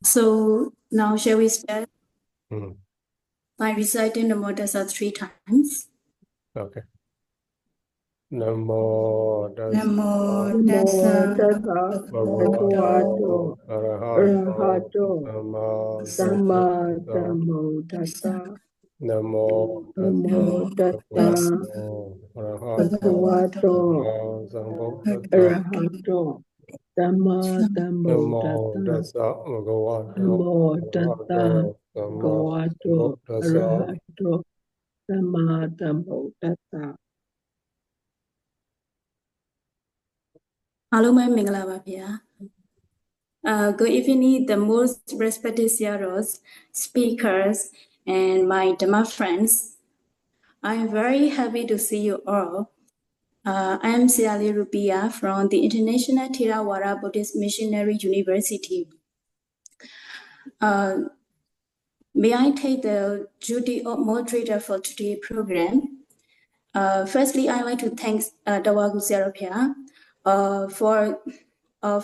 So now shall we start by reciting the Namo Tassa 3 times? Okay. Namo Namo Tassa Tassa Bhagavato Arahato Sama Sambuddhassa. Namo Namo Tassa Arahato Bhagavato Arahato Sama Namo Sambuddhassa. Tassa Bhagavato Namo Tassa Bhagavato Tassa Arahato Sama Sambuddhassa. အားလုံးပဲမင်္ဂလာပါဗျာ Good evening, the most respected CROs, speakers, and my Dhamma friends. I am very happy to see you all. I am Siali Rupia from the International Theravada Buddhist Missionary University. May I take the duty of moderator for today's program? Firstly, I'd like to thank Tavagu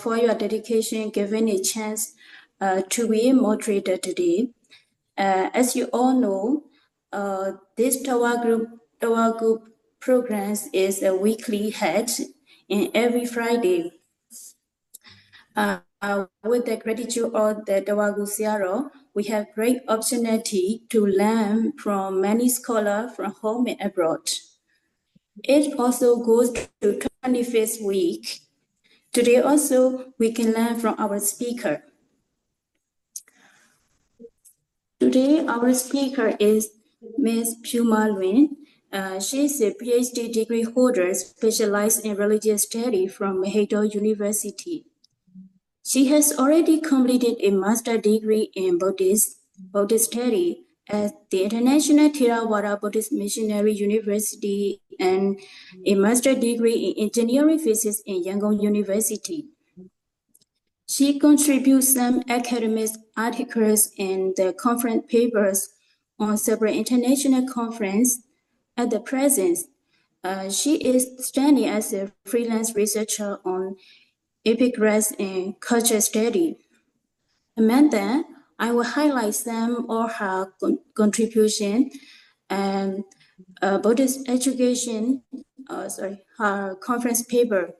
for your dedication, giving a chance to be a moderator today. As you all know, this Tavagu programs is a weekly held in every Friday. With the gratitude of the Tavagu Siaro, we have great opportunity to learn from many scholars from home and abroad. It also goes to 25th week. Today also, we can learn from our speaker. Today, our speaker is Ms. Phyu Lwin. She is a PhD degree holder specialized in religious study from Mahidol University. She has already completed a master's degree in Buddhist study at the International Theravada Buddhist Missionary University and a master's degree in engineering physics in Yangon University. She contributes some academic articles and the conference papers on several international conferences. At the present, she is standing as a freelance researcher on epigraphs and culture study. Among them, I will highlight some of her contribution and Buddhist education, her conference paper,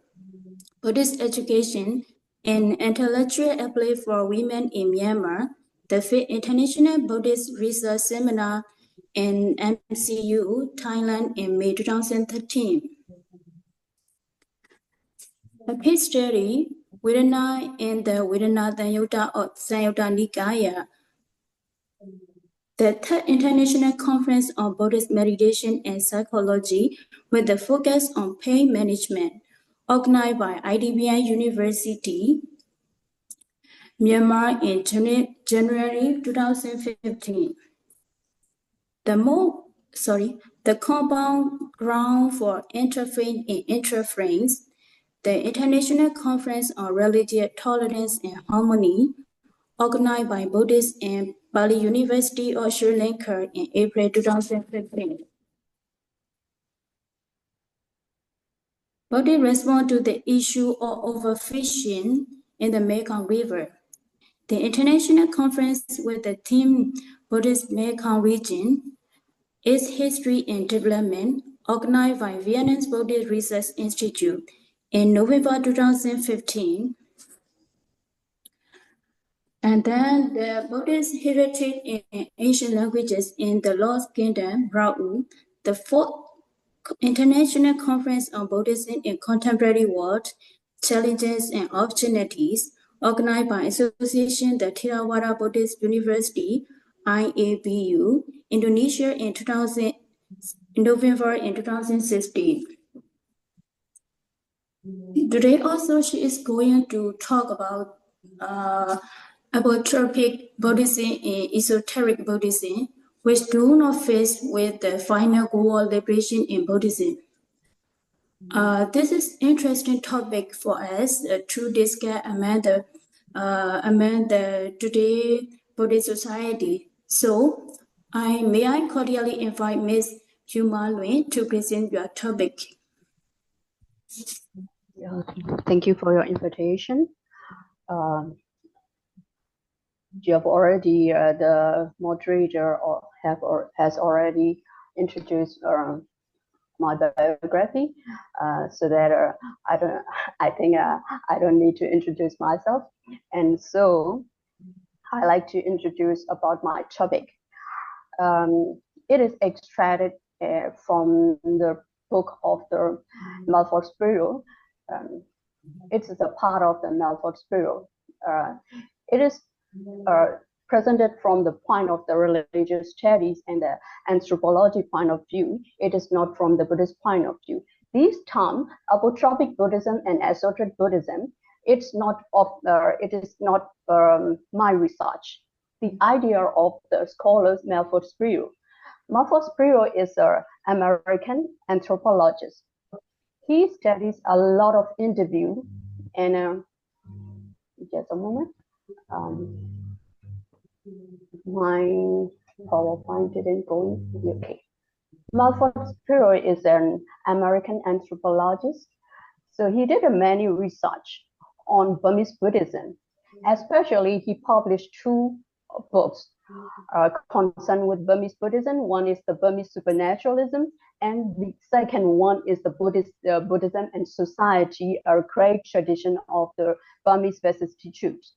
Buddhist education and intellectual apply for women in Myanmar, the 5th International Buddhist Research Seminar in MCU, Thailand in May 2013. A case study, Vedana in the Vedana Sanyutta or Sanyutta Nikaya, the 3rd International Conference on Buddhist Meditation and Psychology with the focus on pain management, organized by IDBI University, Myanmar in January 2015. The compound ground for interfaith and interference, the International Conference on Religious Tolerance and Harmony, organized by Buddhists and Bali University of Sri Lanka in April 2015. Buddhists respond to the issue of overfishing in the Mekong River. The International Conference with the theme Buddhist Mekong Region, its history and development, organized by Vietnam's Buddhist Research Institute in November 2015. And then the Buddhist heritage in Asian languages in the Lost Kingdom, Rau, the 4th International Conference on Buddhism in Contemporary World, Challenges and Opportunities, organized by Association the Theravada Buddhist University, IABU, Indonesia in November in 2016. Today also she is going to talk about Apotropaic Buddhism and Esoteric Buddhism, which do not fit with the final goal of liberation in Buddhism. This is interesting topic for us to discuss among the today Buddhist society. So, may I cordially invite Ms. Phyu Lwin to present your topic. Thank you for your invitation. you have already, the moderator has already introduced my biography, so that I think I don't need to introduce myself. And so I like to introduce about my topic. It is extracted from the book of the Malford Spiral. It's a part of the Malford Spiral. It is presented from the point of the religious studies and the anthropology point of view. It is not from the Buddhist point of view. These terms, Apotropaic Buddhism and Esoteric Buddhism, it is not my research. The idea of the scholars Malford Spiral. Malford Spiral is an American anthropologist. He studies a lot of interview, and just a moment. My PowerPoint didn't go in. Okay. Malford Spiral is an American anthropologist. So he did many research on Burmese Buddhism. Especially, he published two books concerned with Burmese Buddhism. One is the Burmese Supernaturalism, and the second one is the Buddhism and Society, a great tradition of the Burmese vicissitudes.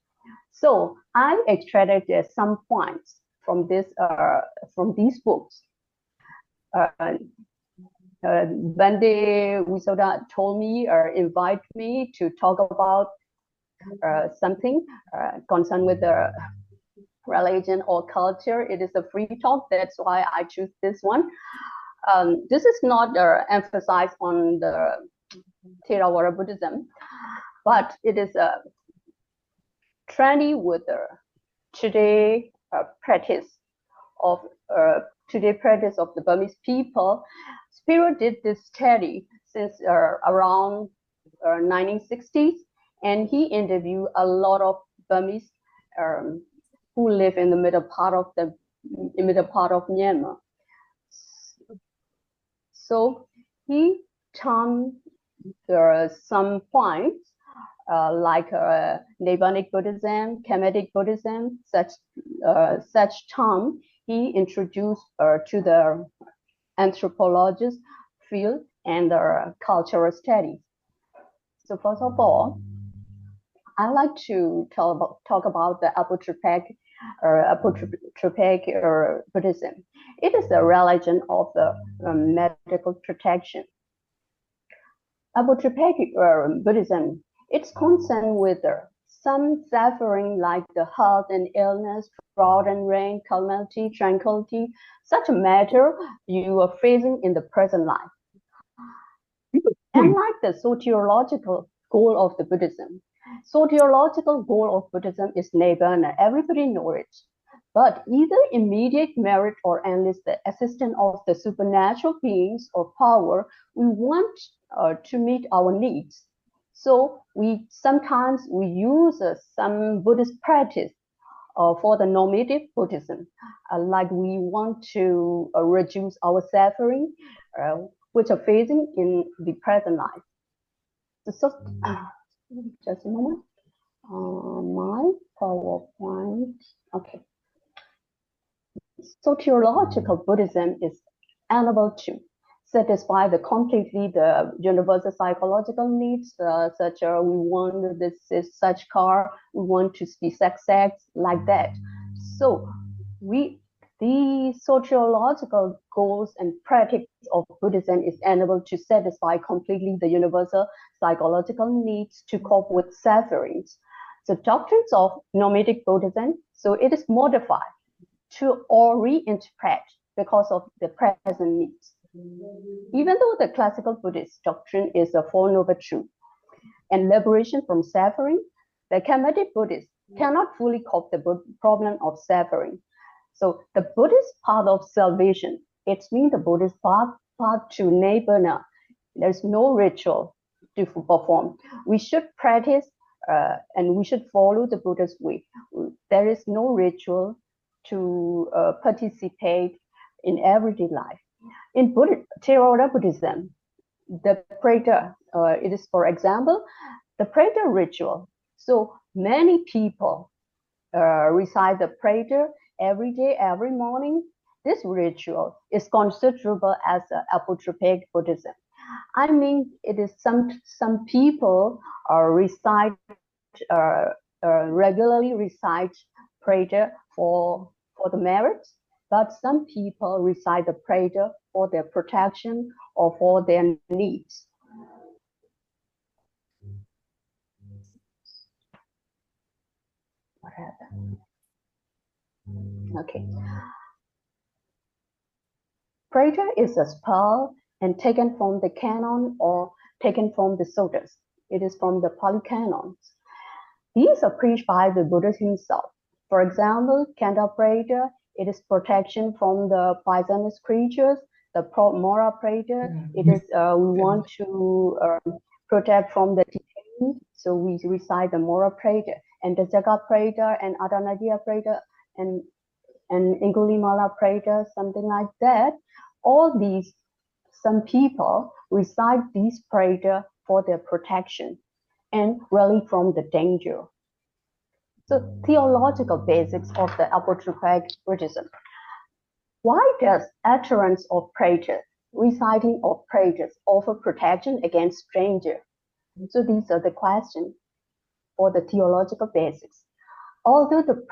So I extracted some points from these books. Bande Wisoda told me or invite me to talk about something concerned with the religion or culture. It is a free talk. That's why I choose this one. This is not emphasized on the Theravada Buddhism, but it is trendy with the today practice of the Burmese people. Spiral did this study since around 1960s, and he interviewed a lot of Burmese who live in the middle part of Myanmar. So he termed some points like Nibbanic Buddhism, Kemetic Buddhism, such term he introduced to the anthropologist field and the cultural studies. So first of all, I like to talk about the Apotropaic Buddhism. It is a religion of the medical protection. Apotropaic Buddhism, it's concerned with some suffering like the health and illness, drought and rain, calamity, tranquility, such a matter you are facing in the present life. Unlike the soteriological goal of the Buddhism, soteriological goal of Buddhism is Nibbana. Everybody knows it. But either immediate merit or endless the assistance of the supernatural beings or power, we want to meet our needs. So sometimes we use some Buddhist practice for the normative Buddhism, like we want to reduce our suffering, which are facing in the present life. So, just a moment. My PowerPoint. Okay. Soteriological Buddhism is unable to satisfy completely the universal psychological needs, such as we want such car, we want to be sex, like that. So the soteriological goals and practice of Buddhism is unable to satisfy completely the universal psychological needs to cope with sufferings. The doctrines of nomadic Buddhism, so it is modified to or reinterpret because of the present needs. Even though the classical Buddhist doctrine is a Four Noble Truths and liberation from suffering, the Kemetic Buddhists cannot fully cope the problem of suffering. So the Buddhist path of salvation, it means the Buddhist path to Nibbana. There's no ritual to perform. We should practice and we should follow the Buddha's way. There is no ritual to participate in everyday life. In Theravada Buddhism, the prayer, it is, for example, the prayer ritual. So many people recite the prayer every day, every morning. This ritual is considerable as Apotropaic Buddhism. I mean, it is some people regularly recite prayer for the merits, but some people recite the prayer for their protection or for their needs. What happened? Okay. Prayer is a spell and taken from the canon or taken from the suttas. It is from the Pali canons. These are preached by the Buddha himself. For example, Kanda prayer, it is protection from the poisonous creatures. The Mora prayer, it is we want to protect from the decay, so we recite the Mora prayer. And the Jaga prayer and Adanadia prayer and Angulimala prayer, something like that. All these, some people recite these prayer for their protection and really from the danger. So theological basics of the Apotropaic Buddhism. Why does utterance of prayer, reciting of prayers, offer protection against stranger? So these are the questions for the theological basics. Although the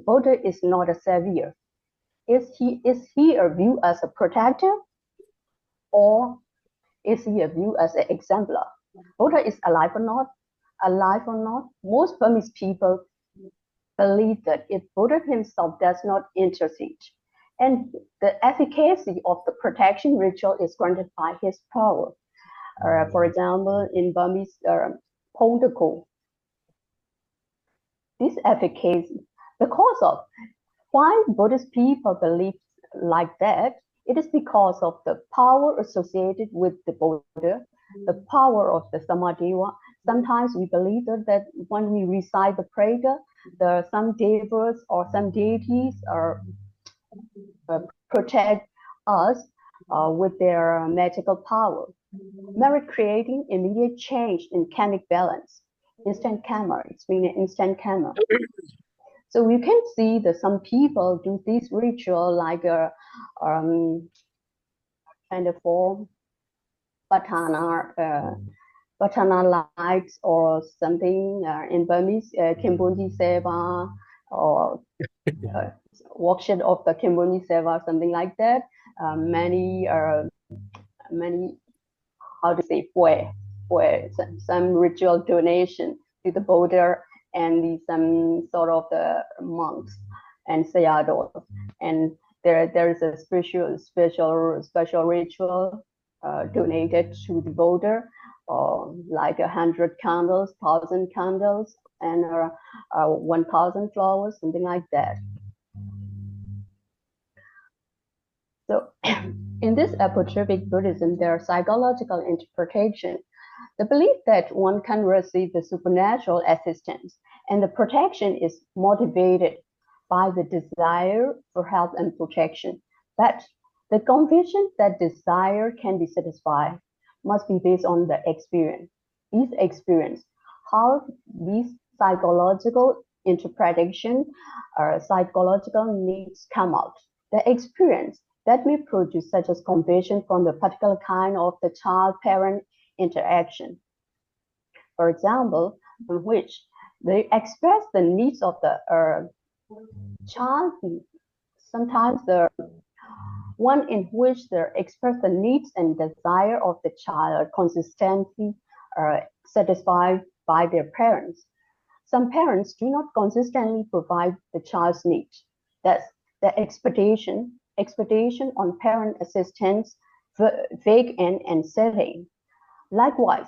Buddha is not a savior, is he viewed as a protector, or is he viewed as an exemplar? Buddha is alive or not? Alive or not? Most Burmese people believe that if Buddha himself does not intercede, and the efficacy of the protection ritual is granted by his power. For example, in Burmese, Pondako, this efficacy, because of why Buddhist people believe like that, it is because of the power associated with the Buddha, the power of the Samadeva. Sometimes we believe that when we recite the prayer, some devas or some deities protect us with their magical power, merit creating immediate change in chemic balance. Instant karma, it's been an instant karma. So we can see that some people do this ritual like a kind of form Patana lights or something in Burmese, Kimbunji Seva or workshop of the Kimbunji Seva, something like that. Many, how to say, where some ritual donation to the Buddha and some sort of the monks and sayadaws. And there is a special ritual donated to the Buddha, like 100 candles, 1,000 candles, and 1,000 flowers, something like that. So in this Apotropaic Buddhism, there are psychological interpretation. The belief that one can receive the supernatural assistance and the protection is motivated by the desire for help and protection. But the conviction that desire can be satisfied must be based on the experience. This experience, how these psychological interpretation or psychological needs come out. The experience that may produce such as conviction from the particular kind of the child-parent interaction. For example, in which they express the needs of the child, sometimes the one in which they express the needs and desire of the child are consistently satisfied by their parents. Some parents do not consistently provide the child's needs. Thus, the expectation on parent assistance vague and uncertain. Likewise,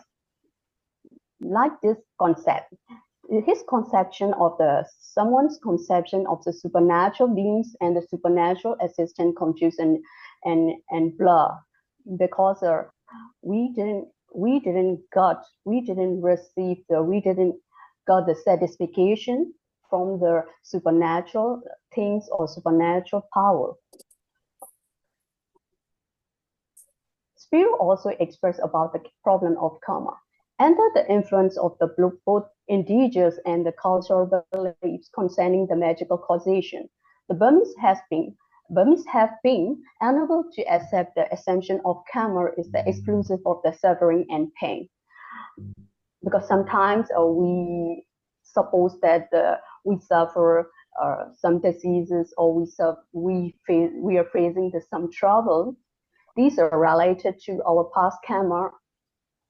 like this concept, his conception of someone's conception of the supernatural beings and the supernatural assistant confused and blur, because we didn't got the satisfaction from the supernatural things or supernatural power. Phyu also expressed about the problem of karma. Under the influence of both indigenous and the cultural beliefs concerning the magical causation, the Burmese have been unable to accept the assumption of karma is the exclusive of the suffering and pain. Because sometimes we suppose that we suffer some diseases, or we are facing some trouble. These are related to our past karma,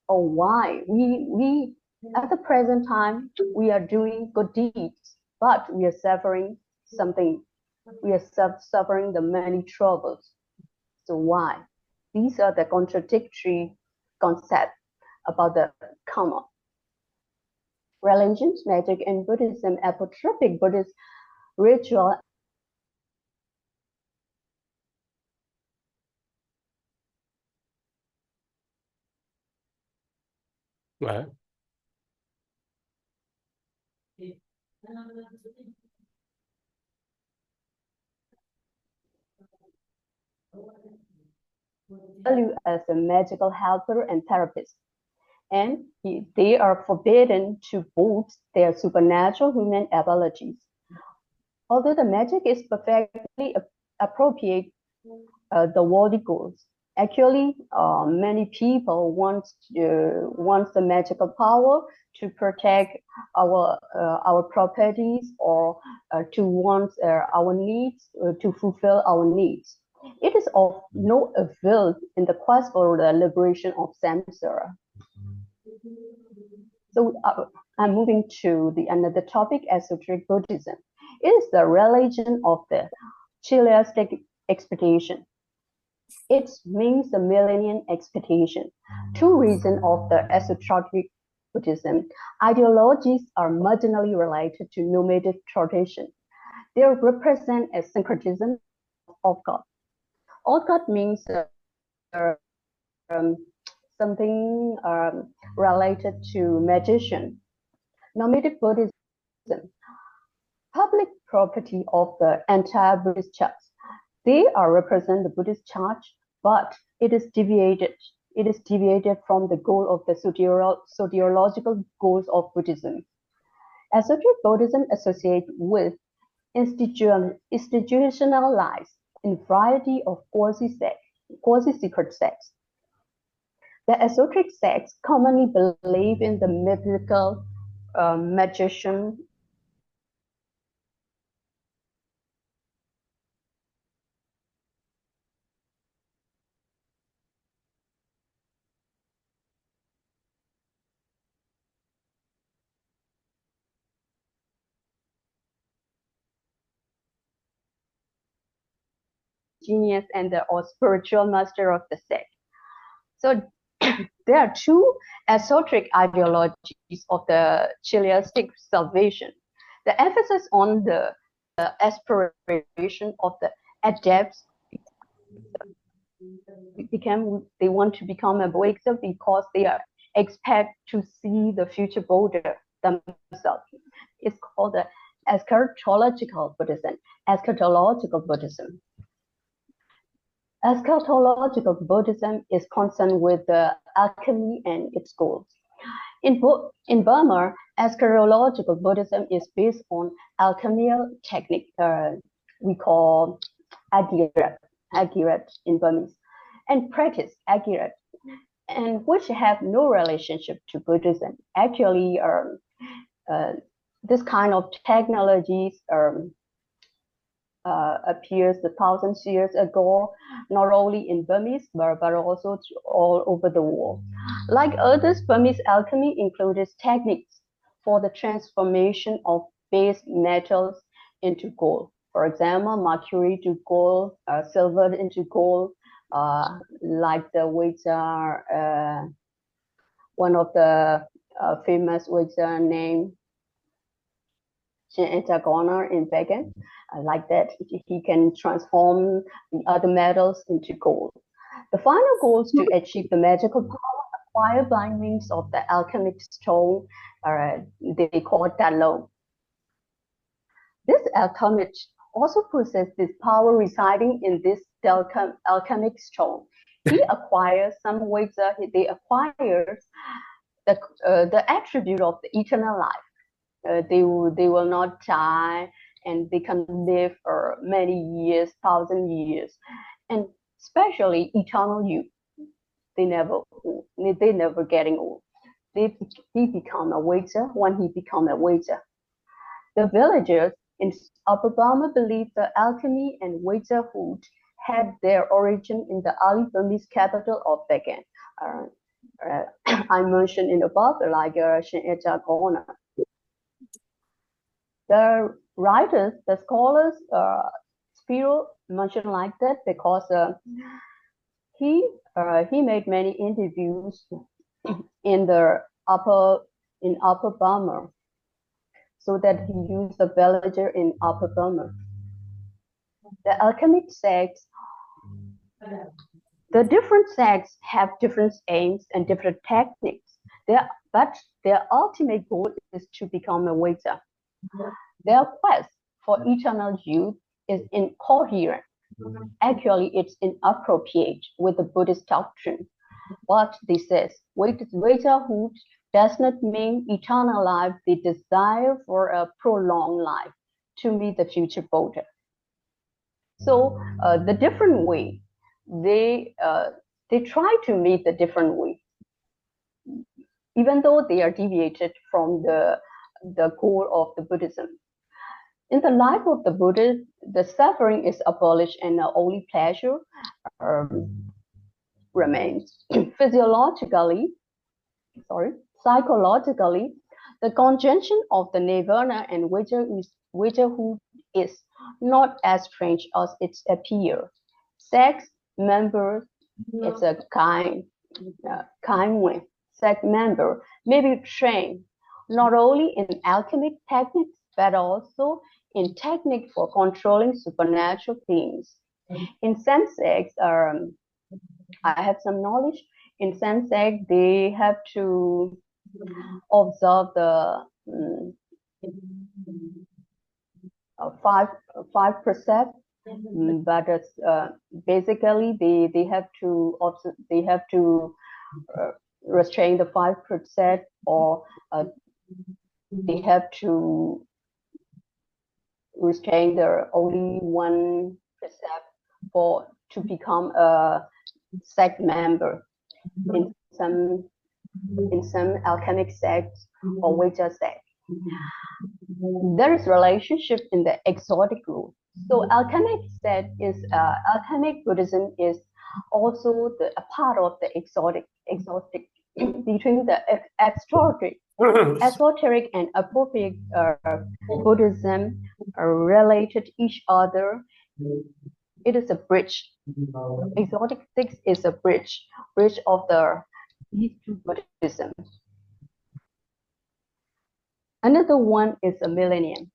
or why we at the present time we are doing good deeds, but we are suffering something. We are suffering the many troubles. So why? These are the contradictory concepts about the karma. Religions, magic, and Buddhism, Apotropaic Buddhist ritual Right. value as a magical helper and therapist, and they are forbidden to boost their supernatural human abilities. Although the magic is perfectly appropriate the worldly goals, actually many people want the magical power to protect our properties, or to want our needs, to fulfill our needs. It is of no avail in the quest for the liberation of samsara. So I'm moving to another topic, Esoteric Buddhism. It is the religion of the Chiliastic expectation. It means the millennium expectation. Two reasons of the esoteric Buddhism. Ideologies are marginally related to nomadic tradition. They represent a syncretism of God. All God means something related to magician. Nomadic Buddhism, public property of the entire Buddhist church. They are represent the Buddhist church, but it is deviated from the goal of the soteriological goals of Buddhism. Esoteric Buddhism associates with institutionalized in variety of quasi-secret sects. The esoteric sects commonly believe in the mythical magician genius and or spiritual master of the sect. So there are two esoteric ideologies of the Chiliastic salvation. The emphasis on the aspiration of the adepts they want to become a Buddha because they are expect to see the future Buddha themselves. It's called the eschatological Buddhism. Eschatological Buddhism. Eschatological Buddhism is concerned with the alchemy and its goals. In Burma, eschatological Buddhism is based on alchemical technique, we call agiret in Burmese, and practice agiret, and which have no relationship to Buddhism. Actually, this kind of technologies appears 1,000 years ago, not only in Burmese, but also all over the world. Like others, Burmese alchemy included techniques for the transformation of base metals into gold. For example, mercury to gold, silver into gold, like the which are one of the famous which are named Intagona in vegan, like that he can transform the other metals into gold. The final goal is to achieve the magical power acquired by means of the alchemic stone, they call it Dalo. This alchemic also possesses this power residing in this alchemic stone. He acquires some ways, they acquire the attribute of the eternal life. They will not die, and they can live for many years, 1,000 years, and especially eternal youth. They never getting old. He become a waiter when he become a waiter. The villagers in Upper Burma believe the alchemy and waiterhood had their origin in the early Burmese capital of Bagan. I mentioned in above, like Shin-Echa-Gona. The writers, the scholars, Phyu mentioned like that because he made many interviews in Upper Burma, so that he used the villager in Upper Burma. The alchemic sects, the different sects have different aims and different techniques. But their ultimate goal is to become a waiter. Their quest for eternal youth is incoherent. Actually, it's inappropriate with the Buddhist doctrine. But they says, waiterhood does not mean eternal life. They desire for a prolonged life to meet the future Buddha. So the different way, they try to meet the different way, even though they are deviated from the core of the Buddhism. In the life of the Buddha, the suffering is abolished and only pleasure remains. Psychologically, the conjunction of the nirvana and waiterhood is not as strange as it appears. Sex members is a kind way. Sex member may be trained not only in alchemic techniques but also in technique for controlling supernatural things. In some sects, I have some knowledge. In some sects, they have to observe the five precepts, but basically they have to restrain the 5 precepts, or they have to restrain their only 1 precept to become a sect member in some alchemic sects or waiter sects. There is relationship in the exotic rule. So alchemic Buddhism is also a part of the exotic between the esoteric and appropriate Buddhism are related to each other. It is a bridge. Exotic six is a bridge of these two Buddhism. Another one is a millennium,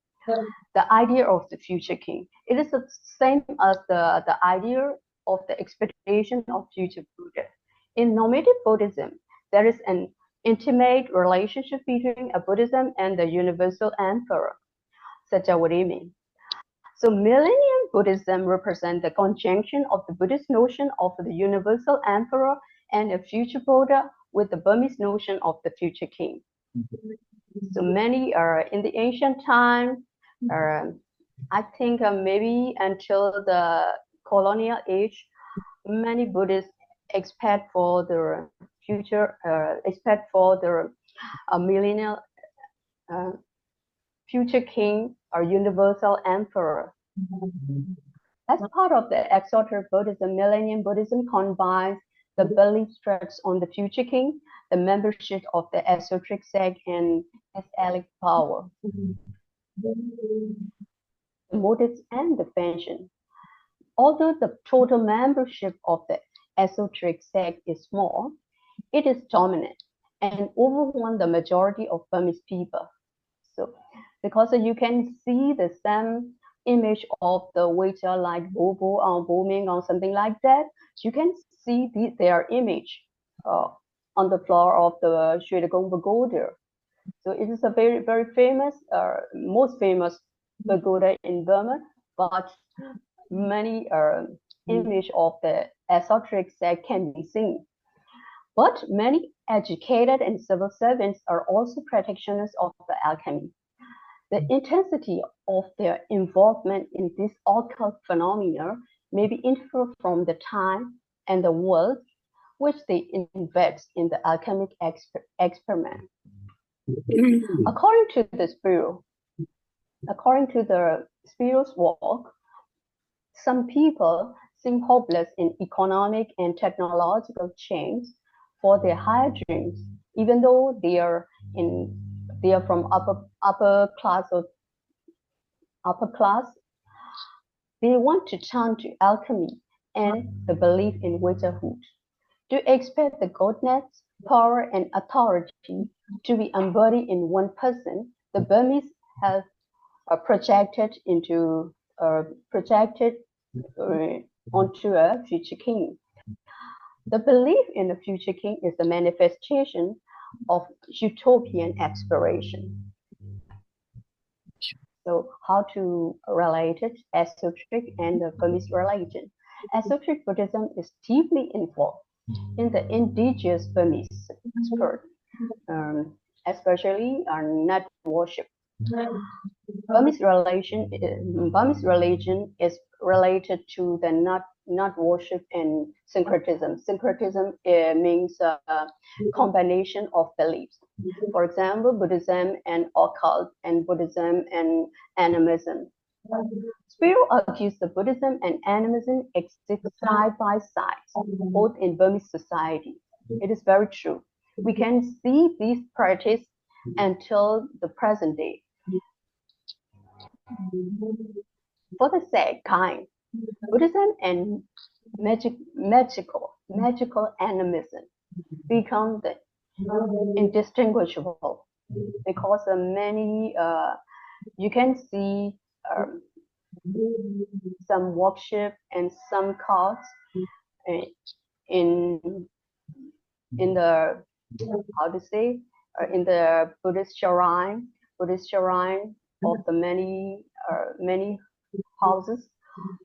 the idea of the future king. It is the same as the idea of the expectation of future Buddha. In normative Buddhism, there is an intimate relationship between a Buddhism and the universal emperor, Sakyawatthana. So millennium Buddhism represents the conjunction of the Buddhist notion of the universal emperor and a future Buddha with the Burmese notion of the future king. So many are in the ancient time, I think maybe until the colonial age, many Buddhists expect for the future, expect for the millennial future king or universal emperor. As part of the exoteric Buddhism, millennium Buddhism combines the belief structures on the future king, the membership of the esoteric sect, and its power. The motives and the function. Although the total membership of the esoteric sect is small, it is dominant and overwhelms the majority of Burmese people. So, because you can see the same image of the waiter like Bobo or Boming or something like that, you can see their image on the floor of the Shwedagon Pagoda. So it is a very, very famous, most famous pagoda in Burma, but many image of the esoteric sect can be seen. But many educated and civil servants are also practitioners of the alchemy. The intensity of their involvement in this occult phenomena may be inferred from the time and the world which they invest in the alchemic experiment. According to the Sphiro's work, some people seem hopeless in economic and technological change for their higher dreams, even though they are from upper class. They want to turn to alchemy and the belief in witcherhood. To expect the goddess, power, and authority to be embodied in one person, the Burmese have projected onto a future king. The belief in a future king is the manifestation of utopian aspiration. So how to relate it, esoteric and the Burmese religion. Esoteric Buddhism is deeply involved in the indigenous Burmese spirit, especially nut worship. Burmese religion is related to the nut worship and syncretism. Syncretism means a combination of beliefs. For example, Buddhism and occult, and Buddhism and animism. Phyu argues that Buddhism and animism exist side by side, both in Burmese society. It is very true. We can see these practices until the present day. For the same kind, Buddhism and magical animism become indistinguishable because many you can see some worship and some cults in the in the Buddhist shrine of the many houses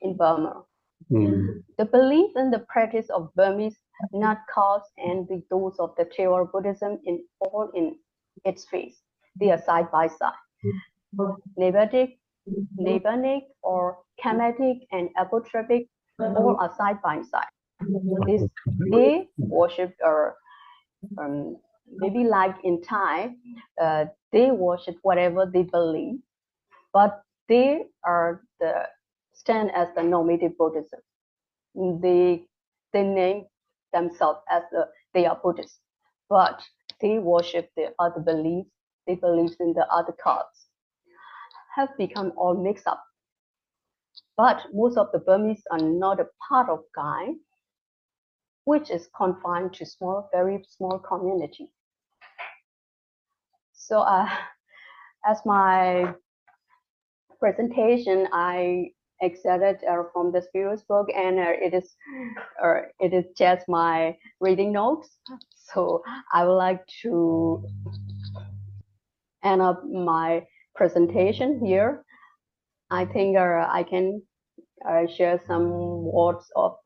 in Burma. The belief and the practice of Burmese nut cults and those of the Theravada Buddhism in its face. They are side by side. Nibbanic or Kemetic and Apotropaic all are side by side. They worship maybe like in Thai, they worship whatever they believe, but they stand as the normative Buddhism. They name themselves as they are Buddhists, but they worship the other beliefs. They believe in the other cults. Have become all mixed up. But most of the Burmese are not a part of Gai, which is confined to very small community. So as my presentation, I excerpted from the Sphiro's book, and it is just my reading notes. So I would like to end up my presentation here. I think I can share some words of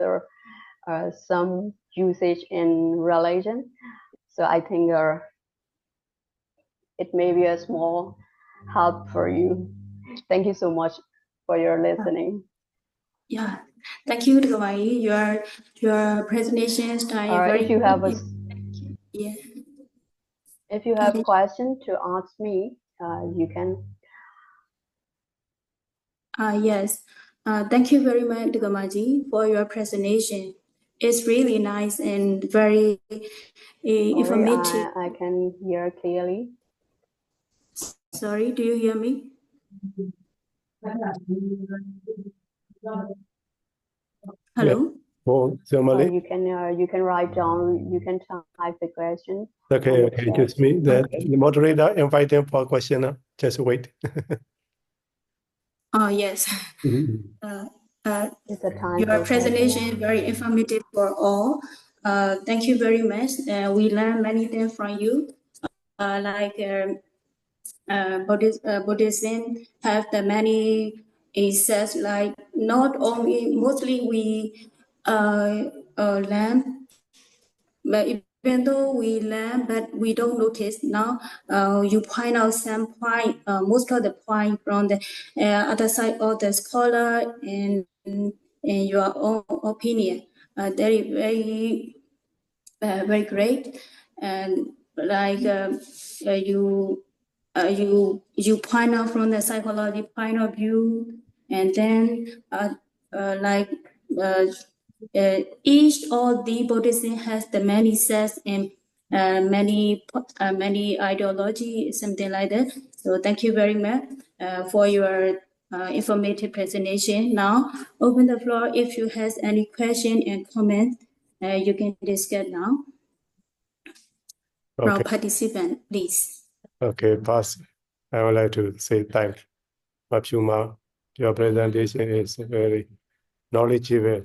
some usage in religion. So I think it may be a small help for you. Thank you so much for your listening. Yeah, thank you, Tavagu. Your presentation style very. If you have yeah. If you have a question to ask me, you can. Yes. Thank you very much, Tavagu, for your presentation. It's really nice and very informative. I can hear clearly. Sorry, do you hear me? Hello? Oh, Somali? You can write down, you can type the question. Okay, just me. The moderator invite them for a question. Just wait. Oh, yes. It's a time your presentation is very informative for all. Thank you very much. We learned many things from you. Buddhism have the many says like not only mostly we learn, but even though we learn, but we don't notice. Now, you point out some point, most of the point from the other side of the scholar and in your own opinion. Very, very great. And like you point out from the psychology point of view, and then like each of the Buddhism has the many sects and many ideology, something like that. So thank you very much for your informative presentation. Now, open the floor if you have any question and comment. You can discuss now. From Okay. participant, please. Okay, pass. I would like to say thanks, Mapuma. Your presentation is very knowledgeable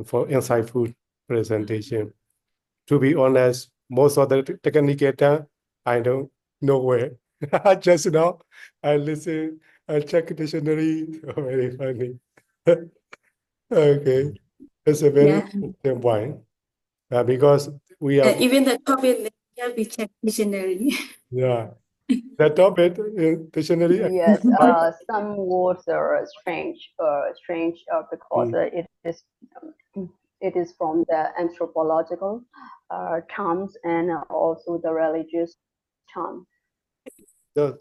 for insightful presentation. To be honest, most of the technical term I don't know where. Just now, I listen, I check dictionary. Very funny. Okay, it's a very important point because we are. Even the topic can be checked dictionary. Yeah, the topic in dictionary. Yes, some words are strange, because it is from the anthropological terms and also the religious term. The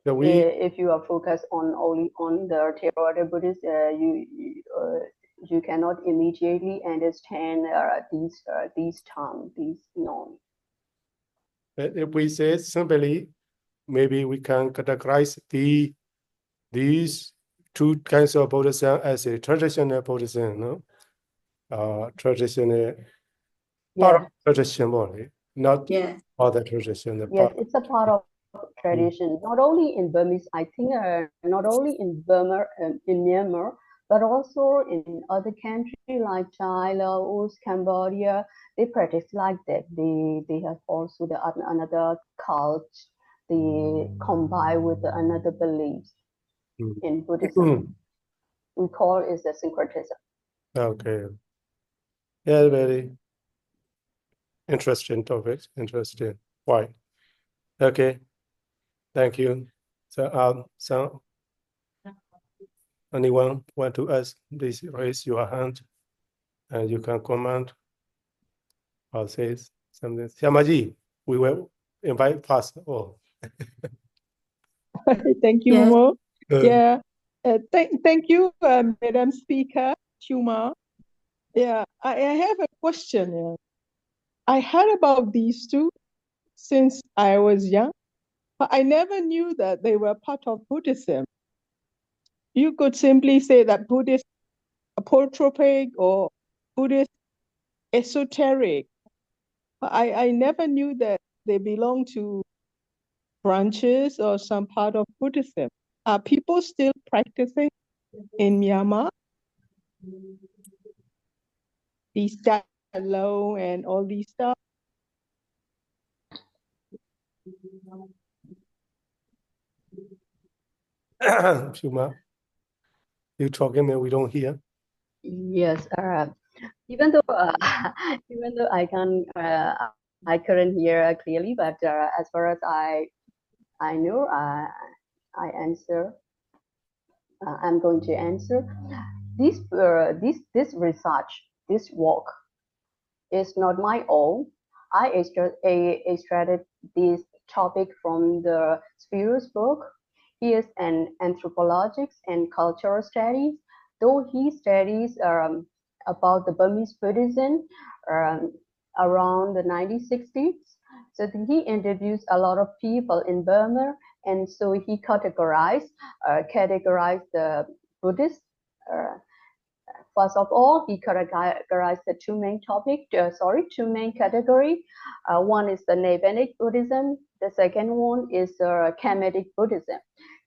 If you are focused on only on the Theravada Buddhist, you cannot immediately understand these terms, these norms. if we say simply, maybe we can categorize these two kinds of Buddhism as a traditional Buddhism, no? Traditional, part of tradition only, not other tradition. Yes, it's a part of tradition, not only in Burmese, I think, not only in Burma, in Myanmar, but also in other countries like Thailand, Laos, Cambodia. They practice like that. They have also the another cult. They combine with another beliefs in Buddhism. We call it the syncretism. Okay. Yeah, very interesting topic. Interesting. Why? Okay. Thank you. So anyone want to ask, please raise your hand and you can comment or say something. Syamaji, we will invite past. Oh. Thank you, Mo. Yeah. Thank you, Madam Speaker, Chuma. Yeah, I have a question. I heard about these two since I was young, but I never knew that they were part of Buddhism. You could simply say that Buddhist Apotropaic or Buddhist Esoteric. But I never knew that they belong to branches or some part of Buddhism. Are people still practicing in Myanmar? These low and all these stuff? Shuma, you talking and we don't hear. Yes, even though even though I couldn't hear clearly, but as far as I know, I answer. I'm going to answer. This research, this work is not my own. I extracted this topic from the Ph유's book. He is an anthropologist and cultural studies. Though he studies about the Burmese Buddhism around the 1960s, so he interviews a lot of people in Burma, and so he categorized the Buddhists. First of all, he categorized the two main categories. One is the Nibbanic Buddhism. The second one is Kemetic Buddhism.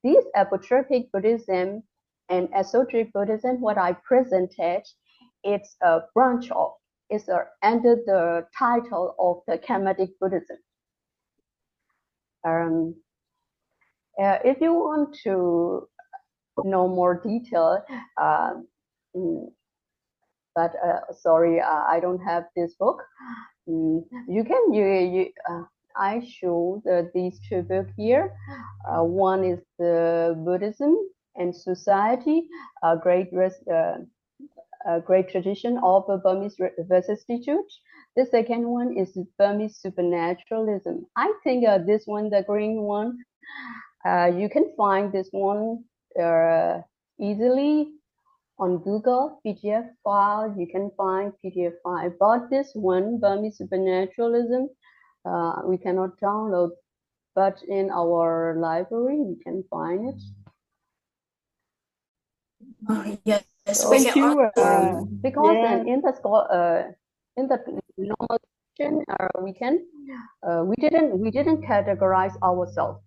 These Apotropaic Buddhism and Esoteric Buddhism, what I presented, it's a branch of, it's under the title of the Kemetic Buddhism. If you want to know more detail, but sorry, I don't have this book. You can I show these two books here. One is the Buddhism and Society, a great tradition of Burmese Reverse Institute. The second one is Burmese Supernaturalism. I think this one, the green one, you can find this one easily on Google PDF file. You can find PDF file. But this one, Burmese Supernaturalism, we cannot download, but in our library you can find it. Yes, So, we Thank can you. also. because Yeah. in the normal tradition, we didn't categorize ourselves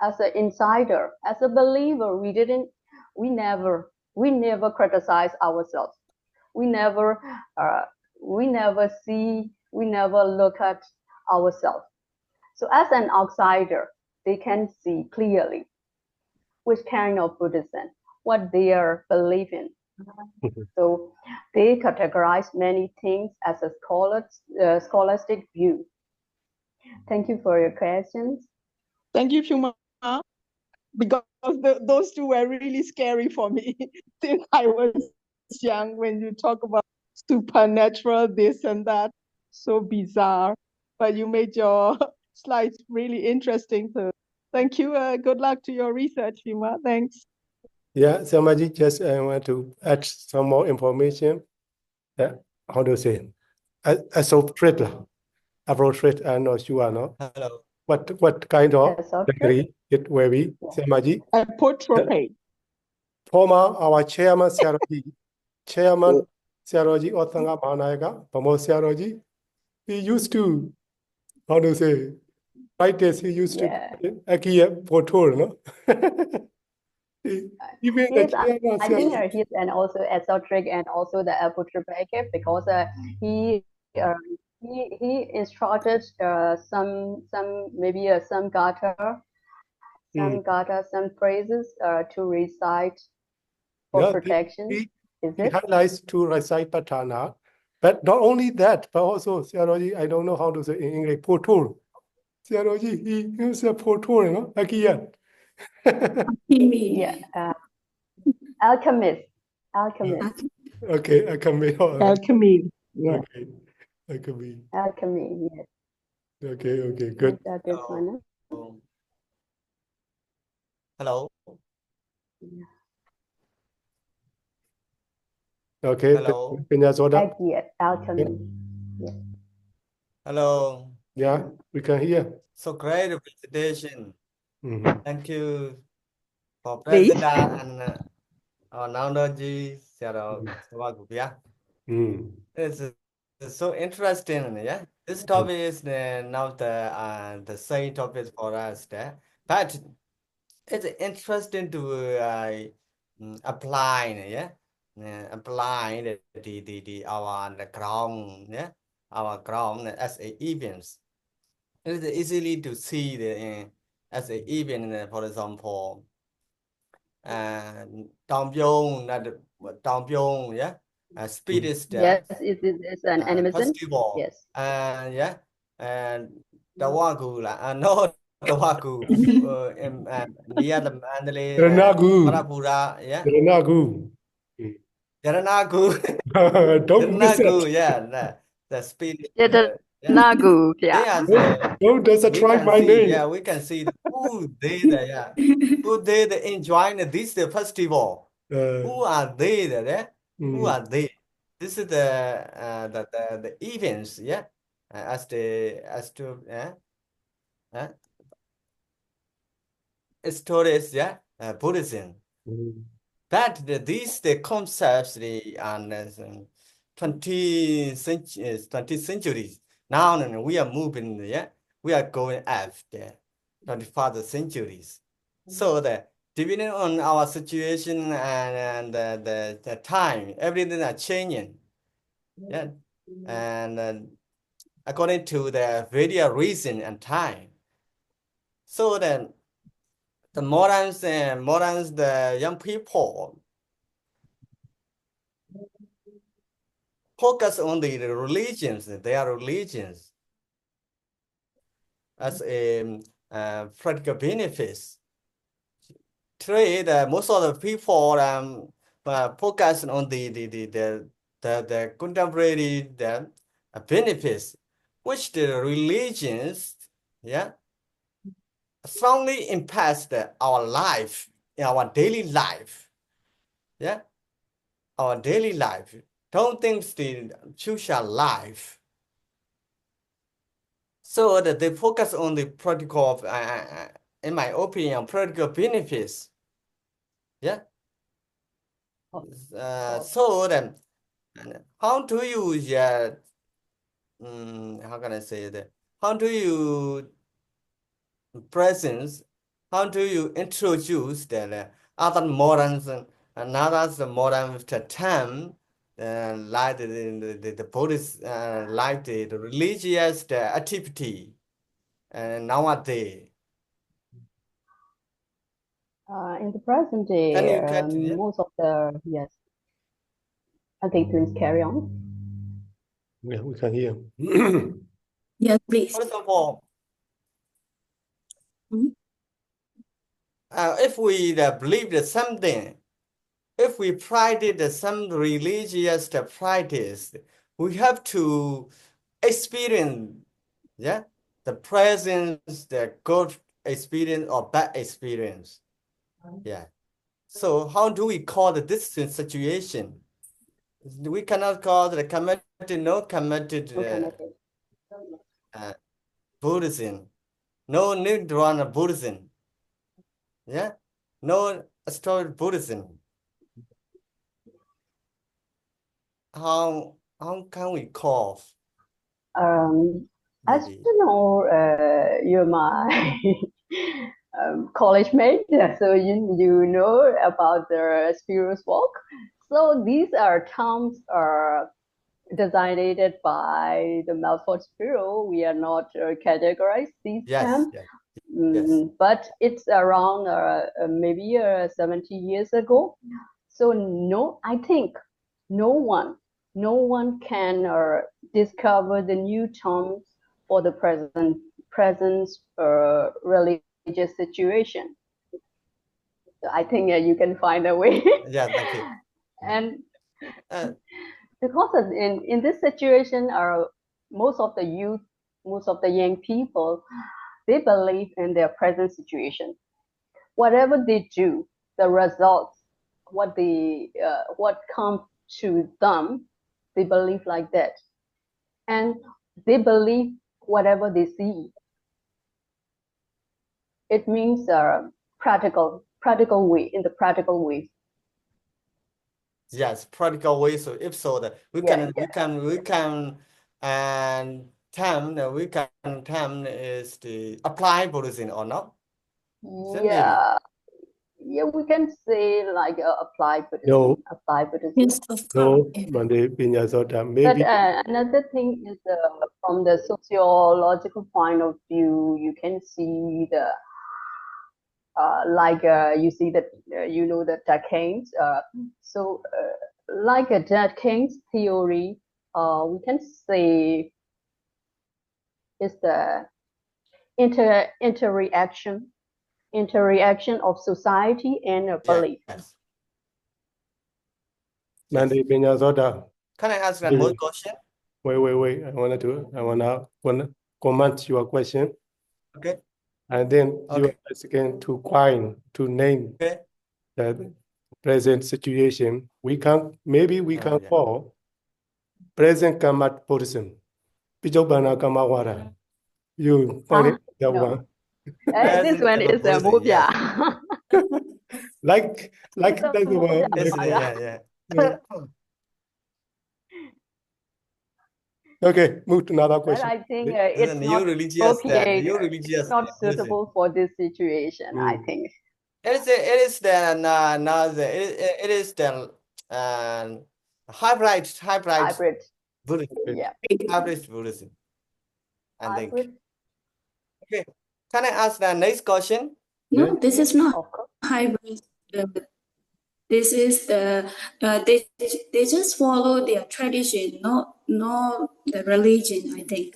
as an insider, as a believer. We never criticize ourselves. We never look at ourselves. So as an outsider, they can see clearly which kind of Buddhism, what they are believing. So they categorize many things as a scholastic view. Thank you for your questions. Thank you, Phyu, because those two were really scary for me since I was young. When you talk about supernatural, this and that, so bizarre. But you made your slides really interesting too. Thank you. Good luck to your research, Phyu. Thanks. Yeah, Samaji, just I want to add some more information. How to say? Esoteric, Apotropaic, I'm not sure, no? Hello. What kind of Esoteric? degree it will be, Samaji? Apotropaic. Former our chairman, Chairman Siaroji Othanga Manayaka, Pamo Siaroji, he used to, how to say, right this, he used to Akia Potor, no? Even the Yes, chairman, I think he's and also Esoteric and also the Apotropaic because he instructed some maybe some gatha, some phrases to recite for protection. He highlights to recite Patana, but not only that, but also Siaroji, I don't know how to say in English, Potor. Siaroji, he used a Potor, no? Akia. Yeah, alchemist. Okay, alchemy. Alchemy. Yeah. Okay, alchemy. Alchemy. Yes. Okay, good. This one. Hello. Yeah. Okay. Hello. Alchemy. Yeah. Hello. Yeah, we can hear. So great presentation. Thank you for Please. President and our Nandoji Tavagu. Yeah. It's so interesting. Yeah. This topic is now the same topic for us. But it's interesting to apply. Yeah. Apply the ground. Yeah. Our ground as a events. It is easily to see the as a event, for example, Tom Pyong, yeah, spirit, yes, it's an animism. festival, Yes, yeah, and Tavagu, no Tavagu, near the Mandalay, Marapura, yeah, Jaranagu, Don't miss Jaranagu, it. yeah, the spirit, Nagu, yeah. Don't try my name. Yeah, we can see who they there, yeah, who they enjoying this festival. Who are they there? Who are they? This is the events, yeah, as to stories, yeah, Buddhism. But the concepts and 20 centuries. Now we are moving, yeah, we are going after 21st centuries. So depending on our situation and the time, everything are changing. Yeah, and according to the various reason and time. So then the moderns, the young people focus on the religions. They are religions as a practical benefits. Today, most of the people focus on the contemporary benefits, which the religions, yeah, strongly impacts our life, in our daily life, yeah, our daily life. Don't think the future life. So that they focus on the practical, in my opinion, practical benefits. Yeah. So then, how do you, how can I say that? How do you presence? How do you introduce the other moderns and another modern term, like the Buddhist, like the religious activity, nowadays? In the present day, Can you continue? most of the, yes. Okay, please carry on. Yeah, we can hear. Yes, please. First of all, Mhm. if we believe that something, if we practice some religious practice, we have to experience, yeah, the presence, the good experience or bad experience. Yeah. So how do we call this situation? We cannot call the committed, no committed Buddhism, no Nirvana Buddhism. Yeah. No Esoteric Buddhism. How can we call? As Maybe. you know, you're my college mate, so you know about the spiritual walk. So these are terms designated by the Melford Bureau. We are not categorized these Yes, terms, yes, yes. but it's around maybe 70 years ago. So no, I think no one can discover the new terms for the present religious situation. So I think you can find a way. Yeah, thank you. And Uh, because in this situation, most of the youth, most of the young people, they believe in their present situation. Whatever they do, the results, what comes to them, they believe like that, and they believe whatever they see. It means practical way, in the practical way. yes, practical way. So if so, that we Yeah, can and term we can term is the apply Buddhism or not? So maybe. yeah, we can say like apply No, Buddhism. Yes, of no, course. Mande Pinyasota, But maybe. another thing is from the sociological point of view, you can see the like you see that you know the Keynes. So like a Keynes theory, we can say is the interreaction of society and belief. Yes. Mande Pinyasota. Can I ask one Maybe. more question? Wait. I wanna comment your question. Okay. And then you Okay. are asking to name Okay. the present situation. Maybe we can Yeah. call present Kamat Buddhism. Pijobana Kamawara. You find it that No. one. This one is a Buddhism, yes. Mubya. like that's the one. Yes, yeah. Okay, move to another But question. I think This is it's a new not religious appropriate. new It's religious not Buddhism. suitable for this situation, I think. It is the now it is the hybrid Hybrid. Buddhism. Yeah. Hybrid Buddhism. I think. Hybrid. Okay. Can I ask the next question? No, this is not Of course. hybrid. This is they just follow their tradition, not the religion, I think.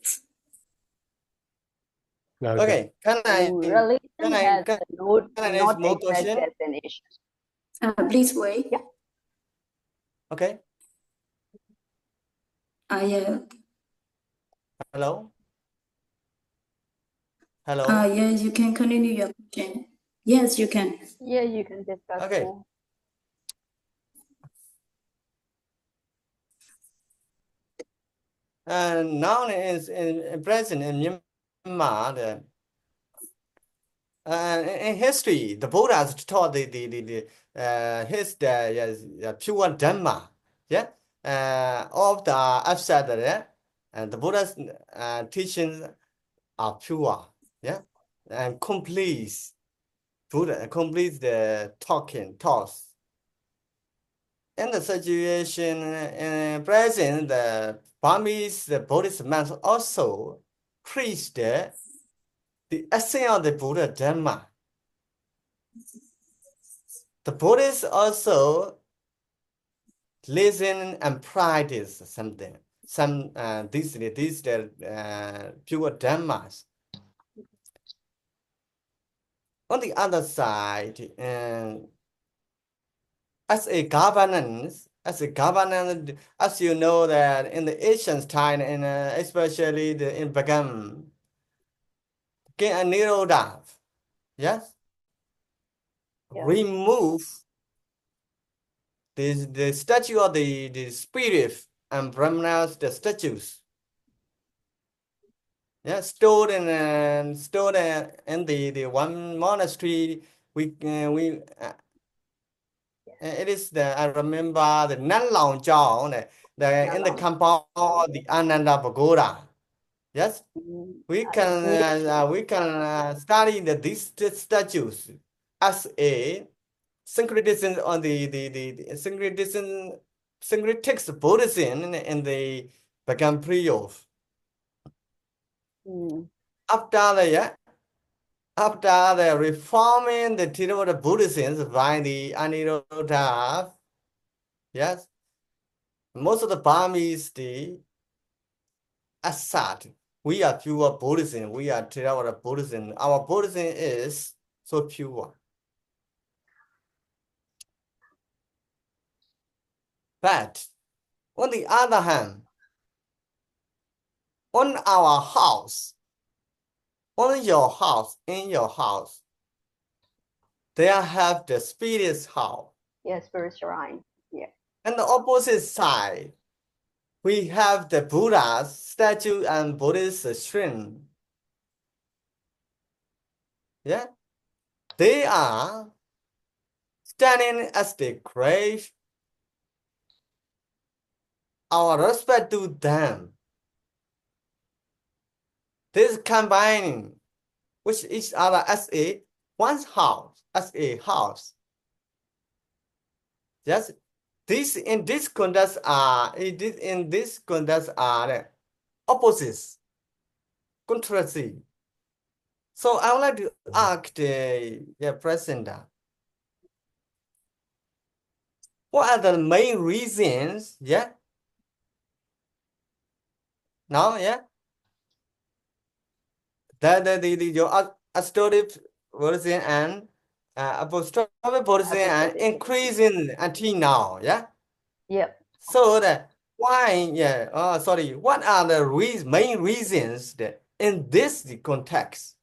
Okay, can I Religion has no, raise not more exact question? definition. Please wait. Yeah. Okay. Yeah. Hello. Hello. Yes, you can continue your question. Yes, you can. Yeah, you can discuss Okay. more. And now in present in Myanmar, in history, the Buddhas taught the pure Dhamma, yeah, of the upside, yeah, and the Buddha's teachings are pure, yeah, and completes Buddha completes the thoughts. In the situation in present, the Burmese Buddhist monks also preached the essence of the Buddha Dhamma. The Buddhists also listen and practice something, these pure Dhammas. On the other side, as a governance, as you know that in the ancient time, and especially in Begum, King Aniruddha, yes, Yeah. remove the statue of the spirit and Brahmanas the statues. Yeah, stored in the one monastery. It is I remember the Nan Long Chao, in the compound of the Ananda Pagoda. Yes, we can study these statues as a syncretism on the syncretic Buddhism in the Begum period. After the reforming the Theravada Buddhism by the Aniruddha, yes, most of the Burmese assert we are pure Buddhism, we are Theravada Buddhism. Our Buddhism is so pure. But on the other hand, on our house, in your house, there have the spirit's house. Yes, spirit shrine. Yeah. And the opposite side, we have the Buddha's statue and Buddhist shrine. Yeah, they are standing as the grave. Our respect to them. This combining with each other as a one's house, as a house. Yes, in this context are the opposites, contrasting. So I would like to ask the presenter, what are the main reasons? Yeah. Now, yeah. That your Apostolic Buddhism and Apostolic Buddhism and increasing until now, yeah. Yep. So that why, yeah. What are the main reasons that in this context?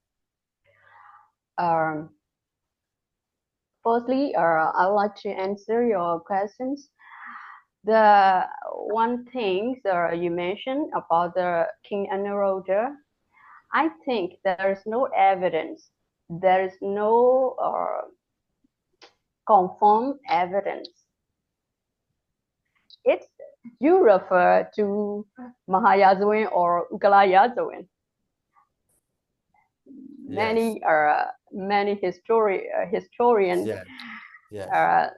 Firstly, I would like to answer your questions. The one thing you mentioned about the King Aniruddha, I think there is no evidence. There is no confirmed evidence. You refer to Mahayazwin or Ukalayazwin. Yes. Many historians, yes.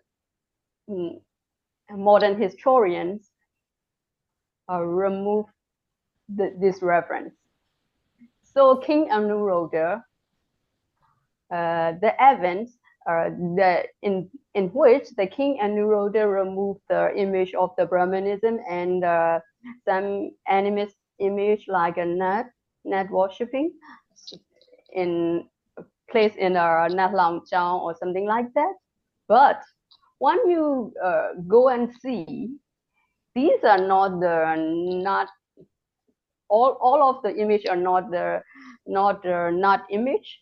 Modern historians remove this reference. So King Aniruddha, the events in which the king Anuruddha removed the image of the Brahmanism and some animist image like a net worshipping in placed in a Nat Long Chao or something like that. But when you go and see, these are not all of the image are not the not image.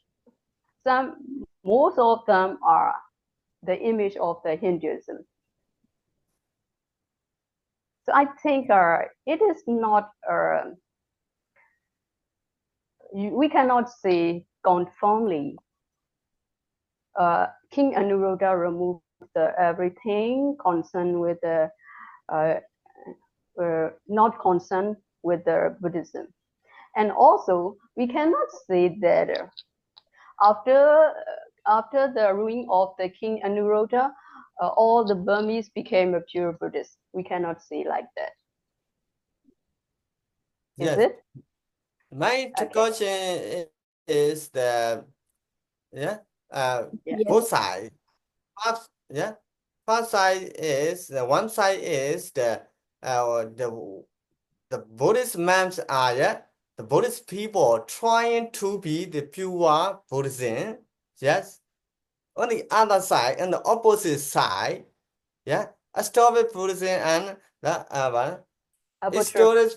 Most of them are the image of the Hinduism. So I think it is not we cannot say conformly. King Anuruddha removed everything concerned with the not concerned with the Buddhism, and also we cannot say that after the ruling of the King Anuruddha, all the Burmese became a pure Buddhist. We cannot say like that. Is it? My question is the both sides. First side is one side is the Buddhist monks are the Buddhist people trying to be the pure Buddhism. Yes. On the other side, on the opposite side, Esoteric Buddhism and the Esoteric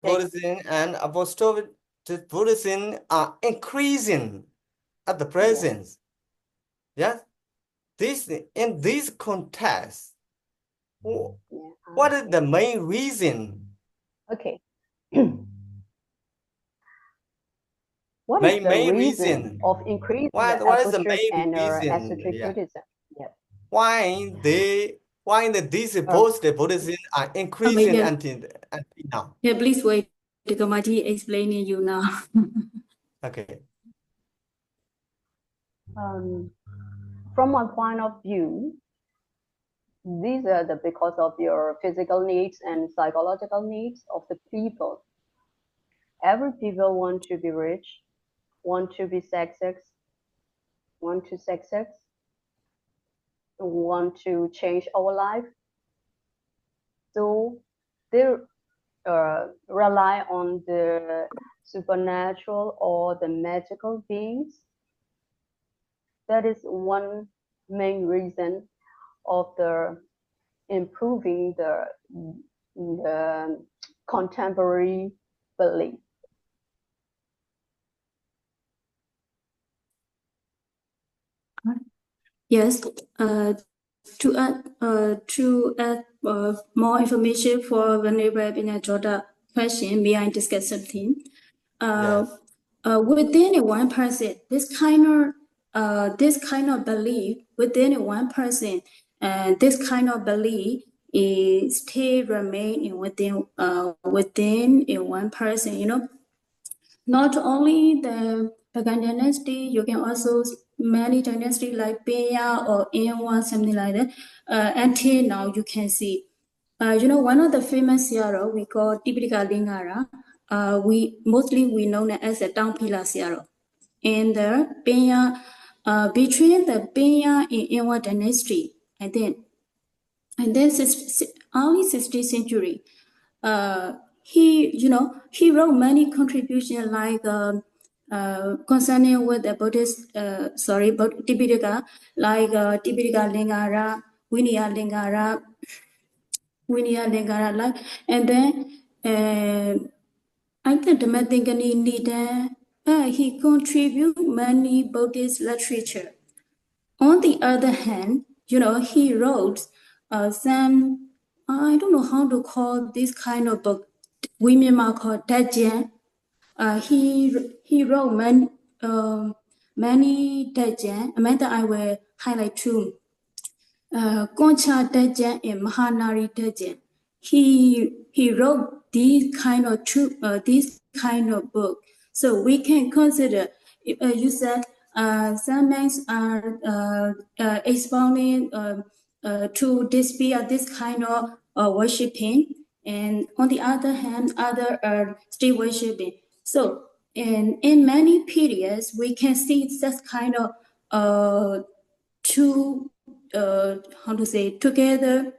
Buddhism and Apotropaic Buddhism are increasing at the present. Yes. In this context, what is the main reason? Okay. What is the main reason of increasing what is the Apotropaic main and reason? Esoteric Buddhism? Why these both the Buddhism are increasing until now? Yeah, please wait. The Kamaji explaining you now. Okay. From my point of view, these are because of your physical needs and psychological needs of the people. Every people want to be rich, want to be success, want to change our life. So they rely on the supernatural or the magical beings. That is one main reason of the improving the contemporary belief. Yes. To add more information for Venerable Abhinayana question, may I discuss something? Within one person, this kind of belief within one person, this kind of belief is still remain within in one person. You know, not only the Pagan dynasty, you can also many dynasty like Penya or Inwa, something like that. Until now, you can see. One of the famous Siaro we call Tipika Lingara. We know it as a Tangpila Siaro. And the Penya, between the Penya and Inwa dynasty, and then early 16th century, he wrote many contributions like concerning with the Buddhist, Tipitaka, like Tipitaka Lingara, Vinaya Lingara, like, and then I think the Madhingani Nida, he contribute many Buddhist literature. On the other hand, he wrote some, I don't know how to call this kind of book. Women are called Dajian. He wrote many Dajian. I will highlight two. Concha Dajian and Mahanari Dajian. He wrote this kind of book. So we can consider, you said some men are expounding to dispute this kind of worshiping, and on the other hand, other are still worshiping. So in many periods, we can see such kind of to how to say together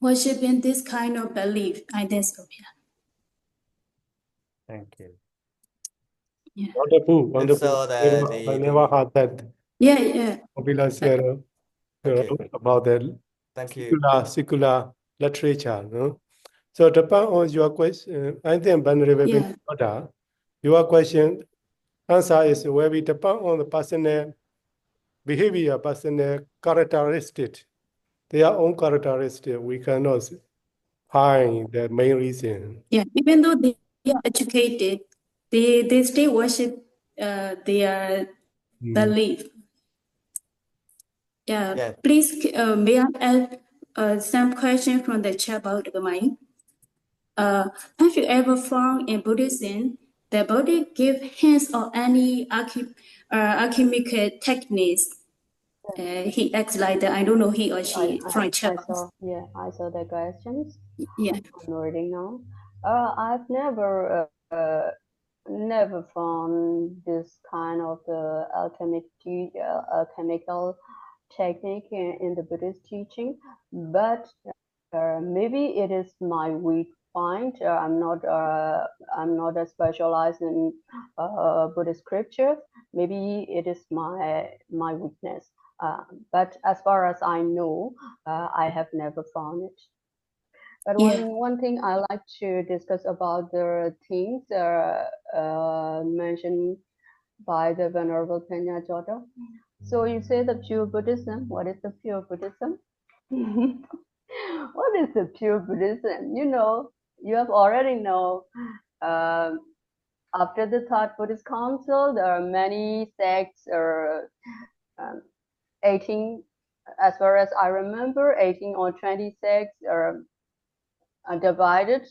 worshiping this kind of belief. I think so. Thank you. Yeah. Wonderful, And wonderful. so I never heard that Yeah. popular share about the Thank you. secular literature. No? So depend on your question, I think Venerable Buddha, your question answer is where we depend on the personal behavior, personal characteristic, their own characteristic. We cannot find the main reason. Yeah. Even though they are educated, they still worship their belief. Yeah. Yes. Please, may I add some question from the chat about the mind? Have you ever found in Buddhism the Buddha give hints or any alchemical techniques? He acts like that. I don't know he or she from chat. I saw the questions. Yeah. I'm reading now. I've never found this kind of the alchemical technique in the Buddhist teaching, but maybe it is my weak point. I'm not specialized in Buddhist scriptures. Maybe it is my weakness. But as far as I know, I have never found it. But one thing I like to discuss about the things mentioned by the Venerable Penya Jota. So you say the pure Buddhism. What is the pure Buddhism? What is the pure Buddhism? You have already know. After the Third Buddhist Council, there are many sects, or 18, as far as I remember, 18 or 20 sects are divided.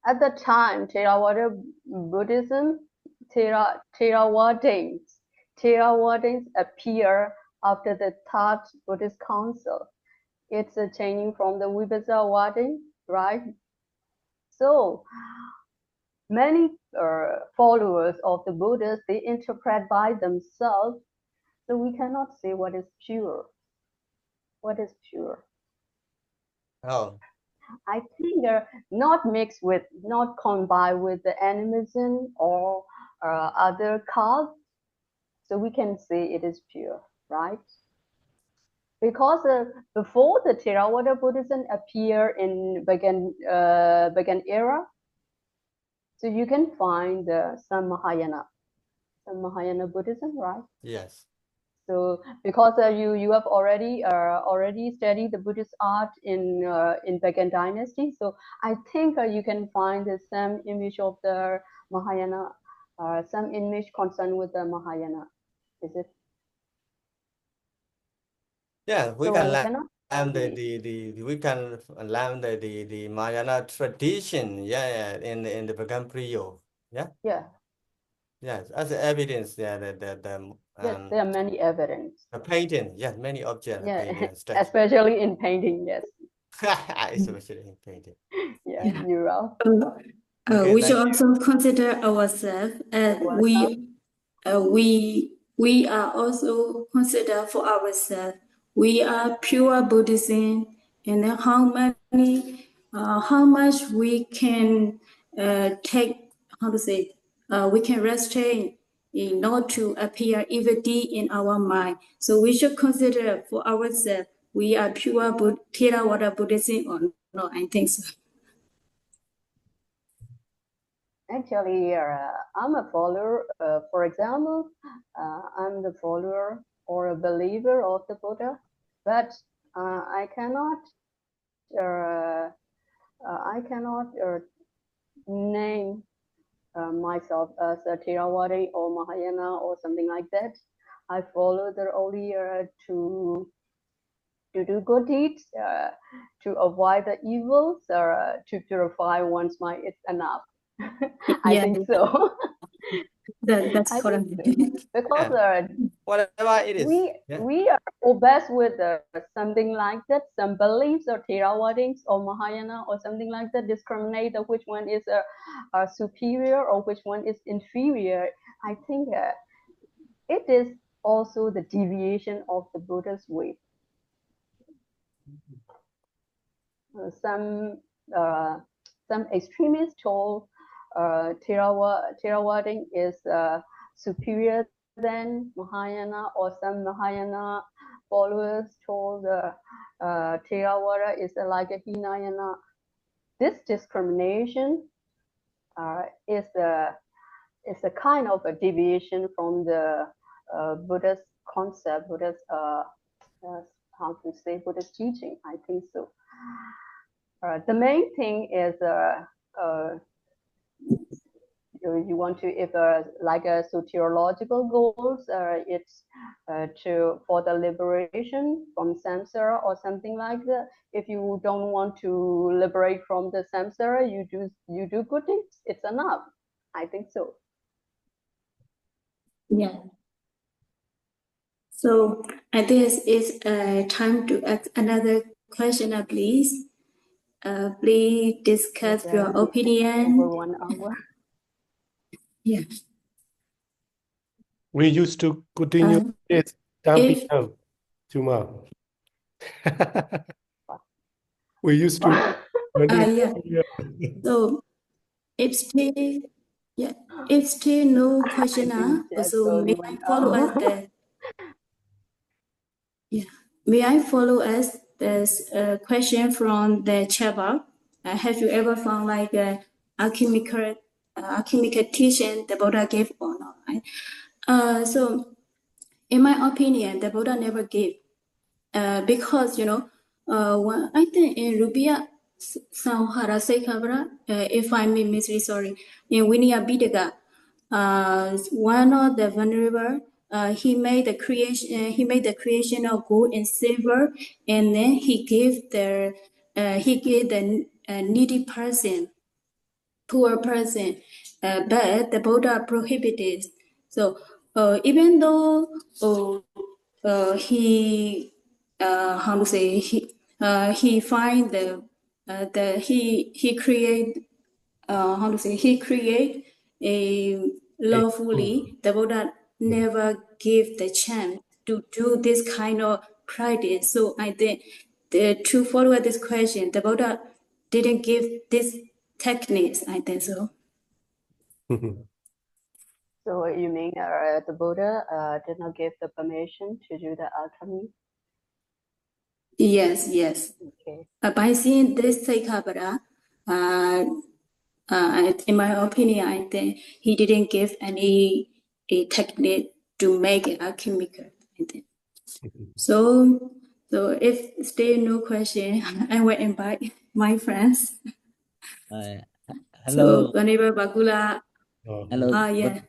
At the time, Theravada Buddhism, Theravadins appear after the Third Buddhist Council. It's a changing from the Vibhasavadin, right? So many followers of the Buddhists, they interpret by themselves. So we cannot say what is pure. What is pure? Oh. I think they're not combined with the animism or other cults. So we can say it is pure, right? Because before the Theravada Buddhism appear in began era, so you can find some Mahayana Buddhism, right? Yes. So because you have already studied the Buddhist art in Bagan dynasty, so I think you can find some image of the Mahayana, some image concerned with the Mahayana. Is it? Yeah, we So can we learn cannot the Mahayana tradition. Yeah, in the Pagan Priyo. Yeah. Yeah. Yes, as evidence. Yeah, yes, there are many evidence. The painting. Yes, many objects. Yeah, especially in painting. Yes. Especially in painting. Yeah, you're right. We should also consider ourselves. We are also consider for ourselves. We are pure Buddhism, and then how much we can take. How to say? We can restrain in not to appear evil deed in our mind. So we should consider for ourselves. We are pure Theravada Buddhism or no? I think so. Actually, I'm a follower. For example, I'm the follower or a believer of the Buddha, but I cannot name myself as a Theravada or Mahayana or something like that. I follow the only to do good deeds, to avoid the evils, or to purify one's mind. It's enough. I think so. That's correct. Because whatever it is, we are obsessed with something like that, some beliefs or Theravadins or Mahayana or something like that, discriminate which one is superior or which one is inferior. I think it is also the deviation of the Buddha's way. Some extremists told Theravada is superior than Mahayana, or some Mahayana followers told Theravada is like a Hinayana. This discrimination is a kind of a deviation from the Buddha's concept, Buddha's how to say Buddha's teaching. I think so. The main thing is you want to, if like a soteriological goals, it's for the liberation from samsara or something like that. If you don't want to liberate from the samsara, you do good things. It's enough. I think so. Yeah. So I think it's time to ask another question, please. Please discuss your opinion. Over 1 hour. Yeah. We used to continue at 10 if- p.m. tomorrow. We used to. yeah. So if still no question, so may I follow us the May I follow us this question from the chat box? Have you ever found like a alchemical teaching the Buddha gave or not? Right? So in my opinion, the Buddha never gave. Because when I think in Rubia Sanhara Sekabra, if I may misread, sorry, in Vinaya Bidaka, one of the venerable, he made the creation of gold and silver, and then he gave the needy person, poor person, but the Buddha prohibited. So even though he how to say he find he create how to say he create a lawfully, the Buddha never give the chance to do this kind of practice. So I think to follow this question, the Buddha didn't give this techniques. I think so. So you mean the Buddha did not give the permission to do the alchemy? Yes, yes. Okay. By seeing this Saikabara, in my opinion, I think he didn't give any a technique to make it alchemical. I think. So if still no question, I will invite my friends. Hello. So Venerable Bakula. Hello. Yeah.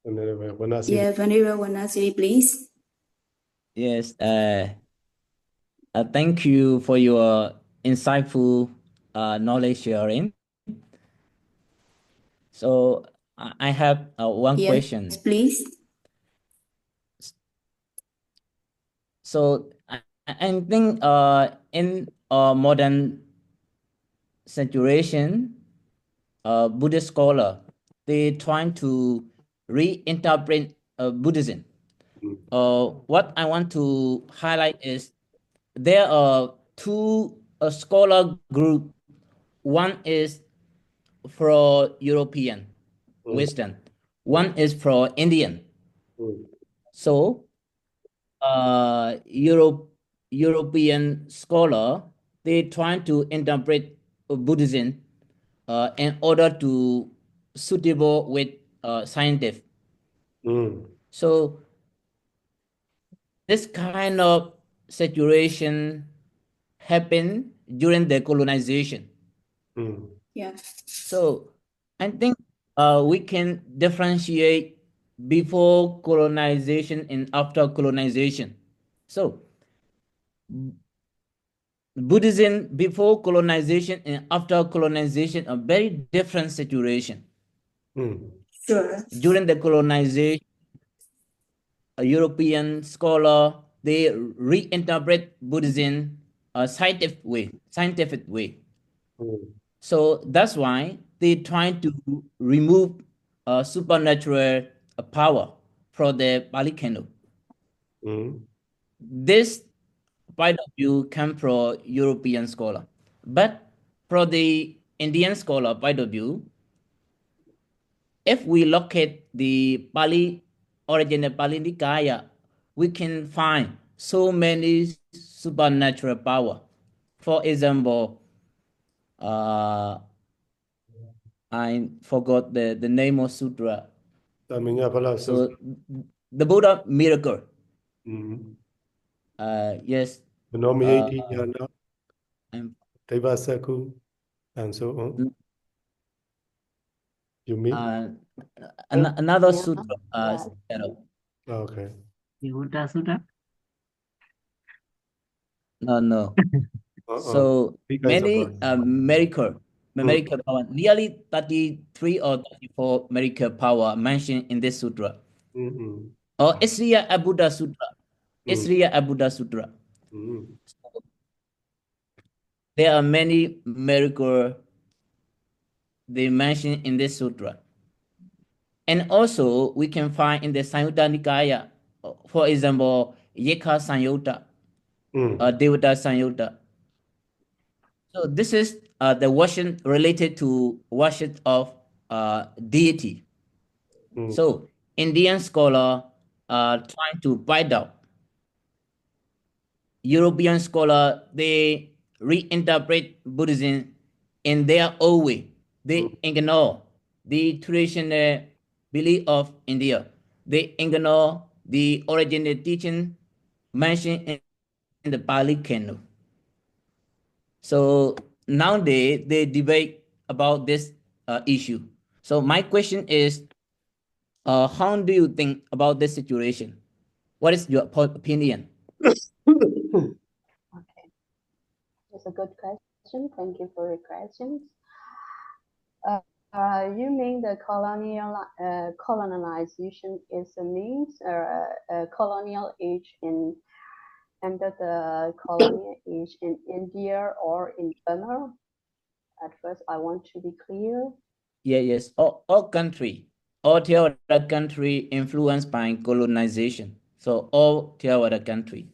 Venerable Yeah, Venerable Vanasiri, please. Yes. Thank you for your insightful knowledge sharing. So I have one question. Yes, please. So I think in modern situation, Buddhist scholar, they trying to reinterpret Buddhism. What I want to highlight is there are two scholar group. One is for European Western. One is for Indian. So European scholar, they trying to interpret Buddhism in order to suitable with scientific. So this kind of situation happened during the colonization. Yeah. So I think we can differentiate before colonization and after colonization. So Buddhism before colonization and after colonization are very different situation. Sure. During the colonization, a European scholar, they reinterpret Buddhism a scientific way. So that's why they try to remove supernatural power from the Pali canon. Mm. This point of view comes from European scholar, but from the Indian scholar point of view, if we locate the Pali original Pali Nikaya, we can find so many supernatural power. For example, I forgot the name of sutra. So the Buddha miracle. Yes. And so on. You mean? Another Yeah. sutra. Okay. Sutra? No. So many miracle power, nearly 33 or 34 miracle power mentioned in this sutra. Or Isriya Abuddha Sutra. Isriya Abuddha Sutra. So there are many miracle they mention in this sutra. And also we can find in the Samyutta Nikaya, for example, Yeka Samyutta, Devata Samyutta. So this is the worship related to worship of deity. So Indian scholar are trying to find out. European scholar, they reinterpret Buddhism in their own way. They ignore the traditional belief of India. They ignore the original teaching mentioned in the Pali canon. So nowadays they debate about this issue. So my question is, how do you think about this situation? What is your opinion? Okay, that's a good question. Thank you for your questions. You mean the colonization is a means or a colonial age under the colonial age in India or in Burma? At first, I want to be clear. Yes. All Theravada country influenced by colonization. So all Theravada country.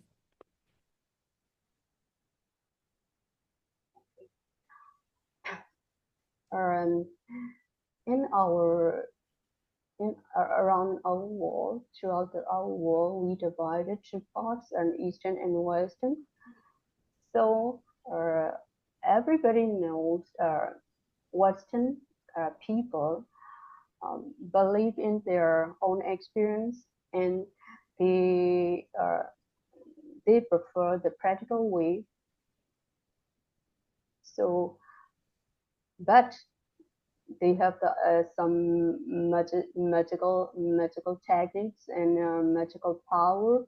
Around our world, throughout our world, we divided two parts, and Eastern and Western. So everybody knows Western people believe in their own experience, and they prefer the practical way. So, but they have some magical techniques and magical power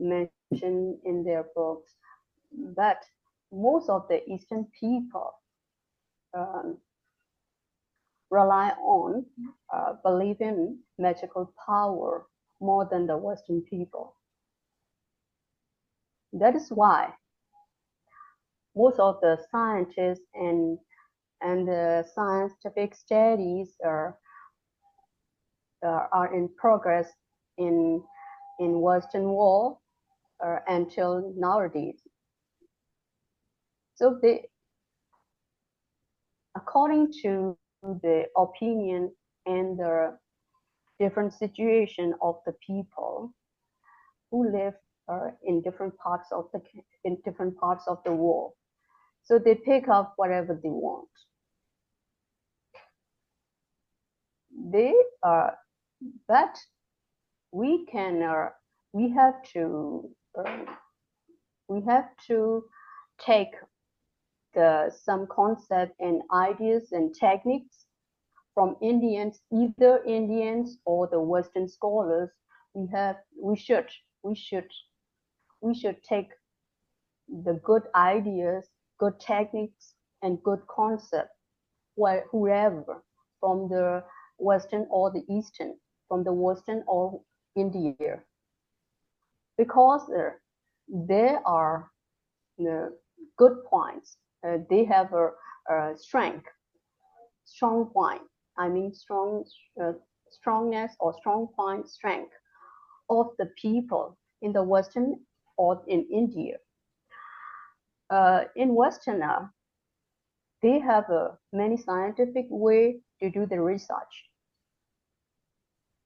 mentioned in their books. But most of the Eastern people rely on believe in magical power more than the Western people. That is why most of the scientists and the scientific studies are in progress in Western world until nowadays. So according to the opinion and the different situation of the people who live in different parts of the world, so they pick up whatever they want. But we have to take some concept and ideas and techniques from either Indians or the Western scholars. We should take the good ideas, good techniques, and good concept, whoever, from the Western or the Eastern, from the Western or India, because there are good points. They have a strong point. I mean, strong strongness or strong point strength of the people in the Western or in India. In Western, they have many scientific way to do the research.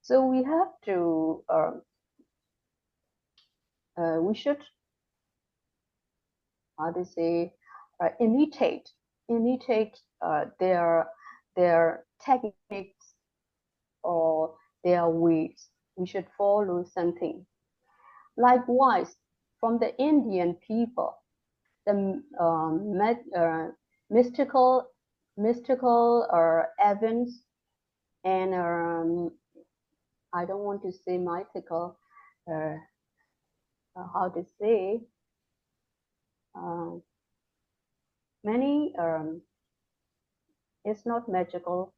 So we have to, we should, how to say, imitate their techniques or their ways. We should follow something. Likewise, from the Indian people, the mystical events and I don't want to say mythical, how to say, many, it's not magical,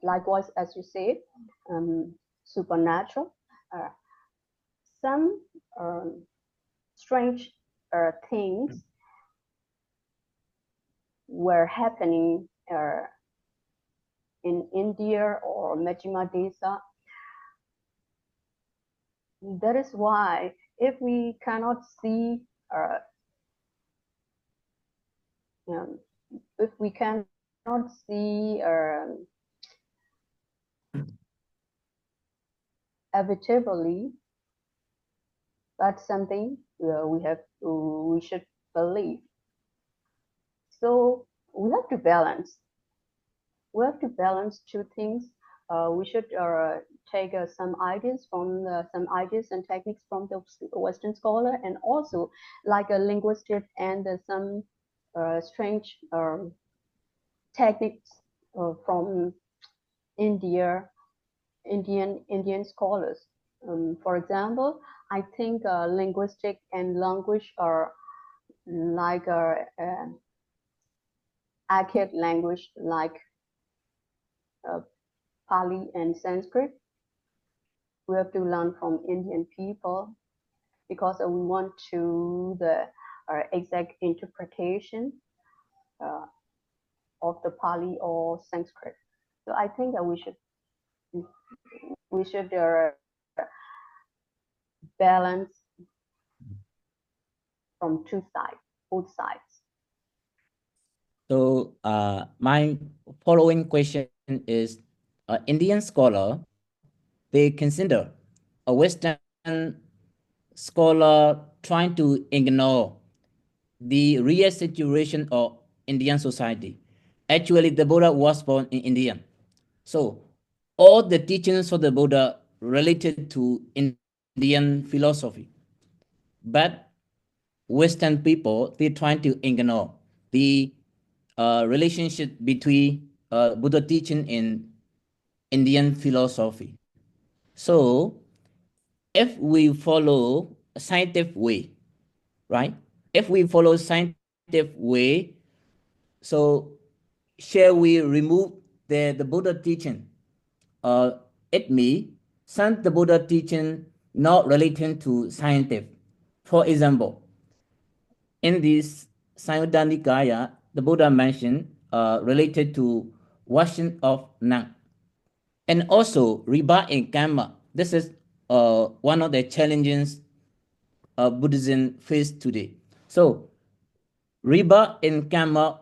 likewise, as you say, supernatural, some strange things were happening in India or Majjhima Desa. That is why if we cannot see, if we cannot see evitably, that's something we should believe. So we have to balance. We have to balance two things. We should take some ideas and techniques from the Western scholar, and also like a linguistic and some strange techniques from Indian scholars. For example, I think linguistic and language are like archaic language like Pali and Sanskrit. We have to learn from Indian people because we want to the exact interpretation of the Pali or Sanskrit. So I think that we should balance from both sides. So my following question is, Indian scholar, they consider a Western scholar trying to ignore the real situation of Indian society. Actually, the Buddha was born in India. So all the teachings of the Buddha related to Indian philosophy. But Western people, they trying to ignore the relationship between Buddha teaching and Indian philosophy. So if we follow a scientific way, right? If we follow scientific way, so shall we remove the Buddha teaching? It means some the Buddha teaching not relating to scientific. For example, in this Samyutta Nikaya, the Buddha mentioned related to washing of nan. And also rebirth in karma. This is one of the challenges Buddhism face today. So rebirth in karma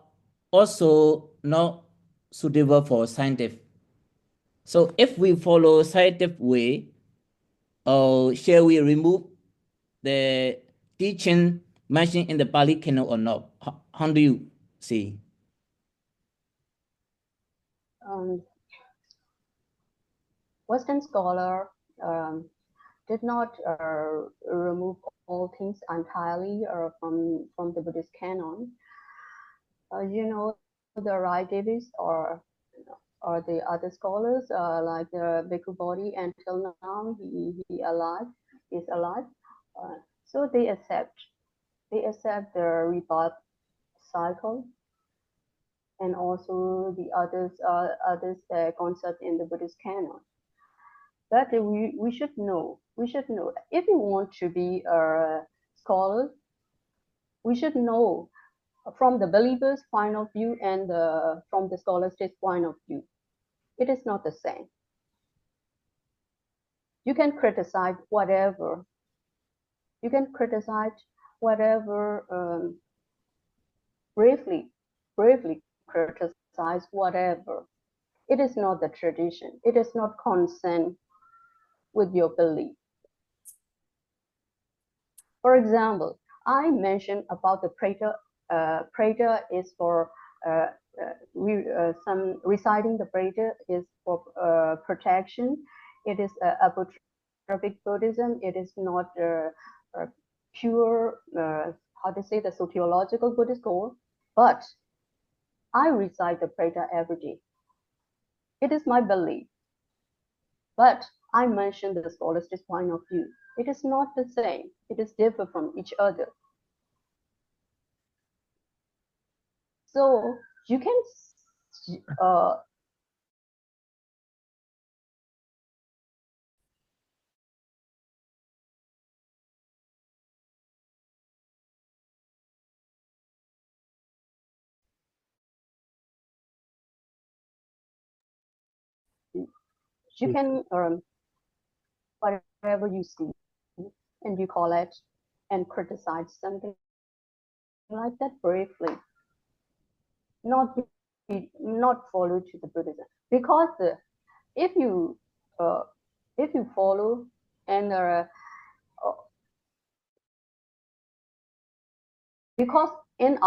also not suitable for scientific. So if we follow scientific way, shall we remove the teaching mentioned in the Pali Canon or not? How do you see? Western scholar did not remove all things entirely from the Buddhist canon. You know, the right Davis or the other scholars like Bhikkhu Bodhi until now he is alive. So they accept the rebirth cycle, and also the others concept in the Buddhist canon. But we should know if we want to be a scholar, we should know from the believer's point of view and from the scholastic point of view, it is not the same. You can criticize whatever. You can criticize whatever, bravely criticize whatever. It is not the tradition. It is not consent with your belief. For example, I mentioned about the prayer. Prayer is for some reciting the prayer is for protection. It is Apotropaic Buddhism. It is not pure, how to say, the sociological Buddhist goal. But I recite the prayer every day. It is my belief. But I mentioned the scholastic point of view. It is not the same. It is different from each other. So you can you can whatever you see and you call it and criticize something like that briefly, not follow to the Buddhism, because if you follow and because in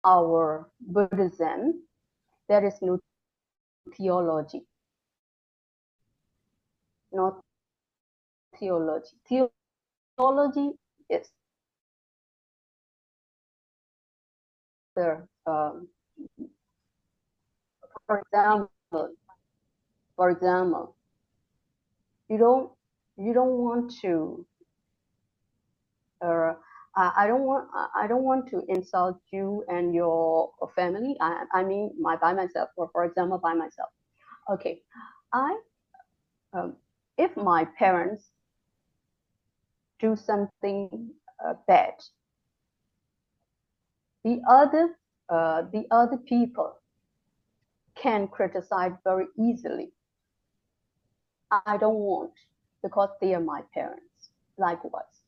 our Buddhism, there is no theology. Not theology. Theology is the for example, you don't want to I don't want to insult you and your family. I mean, by myself, or for example, by myself. Okay, if my parents do something bad, the other people can criticize very easily. I don't want, because they are my parents. Likewise,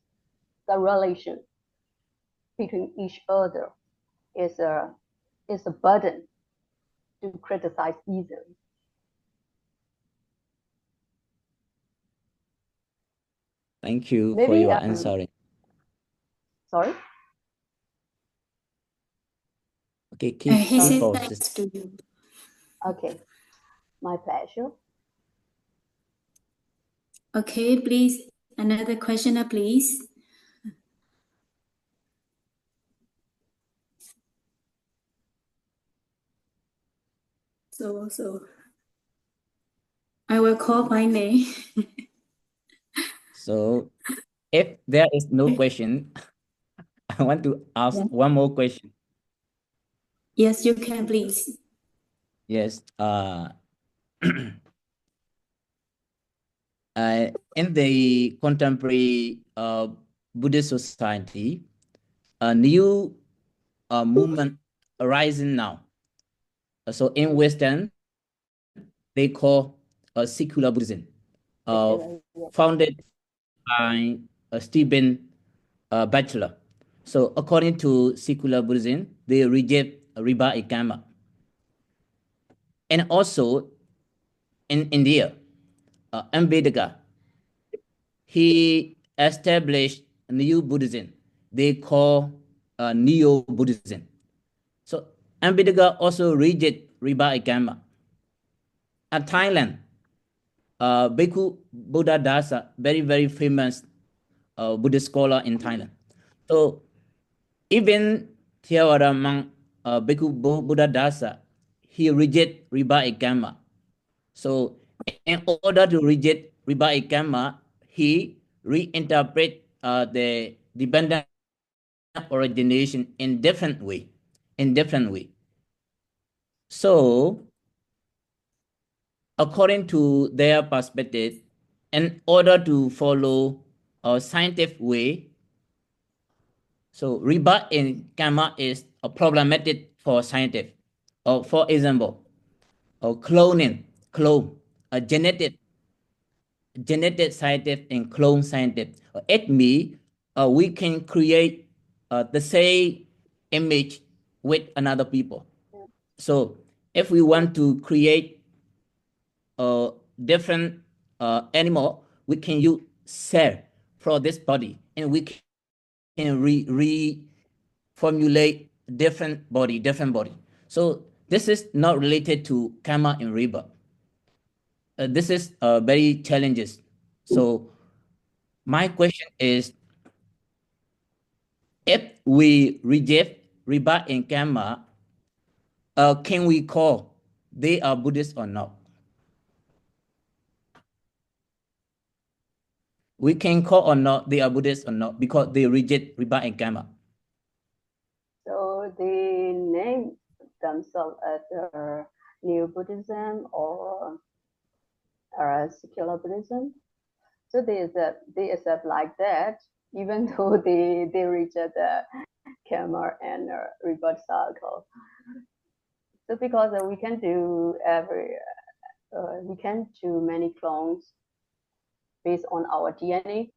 the relation between each other is a burden to criticize easily. Thank you for your answering. Sorry? Okay, keep thanks to you. Okay, my pleasure. Okay, please, another questioner, please. So I will call my name. So if there is no question, I want to ask one more question. Yes, you can, please. Yes. In the contemporary Buddhist society, a new movement arising now. So in Western, they call secular Buddhism, founded by Stephen Batchelor. So according to secular Buddhism, they reject Riba and Karma. And also in India, Ambedkar, he established new Buddhism. They call Neo-Buddhism. So Ambedkar also reject Riba and Karma. At Thailand, Bhikkhu Buddha Dasa, very famous Buddhist scholar in Thailand. So even Theravada monk Bhikkhu Buddha Dasa, he reject Riba and Karma. So in order to reject Riba and Karma, he reinterpret the dependent origination in different way. So according to their perspective, in order to follow a scientific way. So rebirth in karma is a problematic for scientific. Or for example, or clone, a genetic scientist and clone scientist. It means we can create the same image with another people. So if we want to create a different animal, we can use cell for this body, and we can reformulate different body. So this is not related to karma and rebirth. This is very challenges. So my question is, if we reject rebirth and karma, can we call they are Buddhist or not? We can call or not they are Buddhist or not because they reject rebirth and karma. So they name themselves as New Buddhism or secular Buddhism. So they accept like that, even though they reject the karma and rebirth cycle. So because we can do many clones based on our DNA.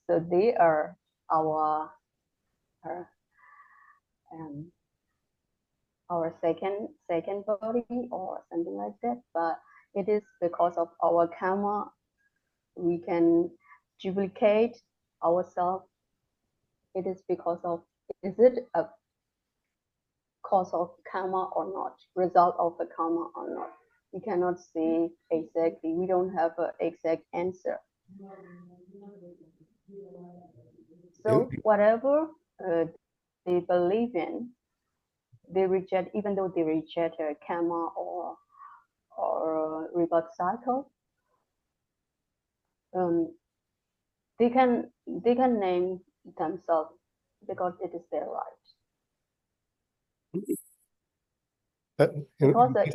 So they are our second body or something like that. But it is because of our karma we can duplicate ourselves. It is because of, is it a cause of karma or not, result of the karma or not? We cannot say exactly. We don't have an exact answer. So whatever they believe in, they reject, even though they reject karma or rebirth cycle. They can name themselves because it is their right. Because the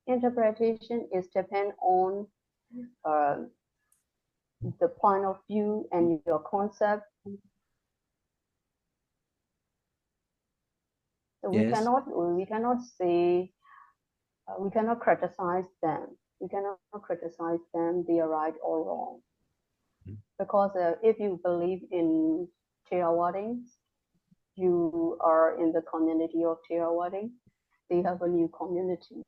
interpretation is depend on the point of view and your concept. So Yes. we cannot say, we cannot criticize them. We cannot criticize them, they are right or wrong. Because if you believe in Theravada, you are in the community of Theravada, they have a new community.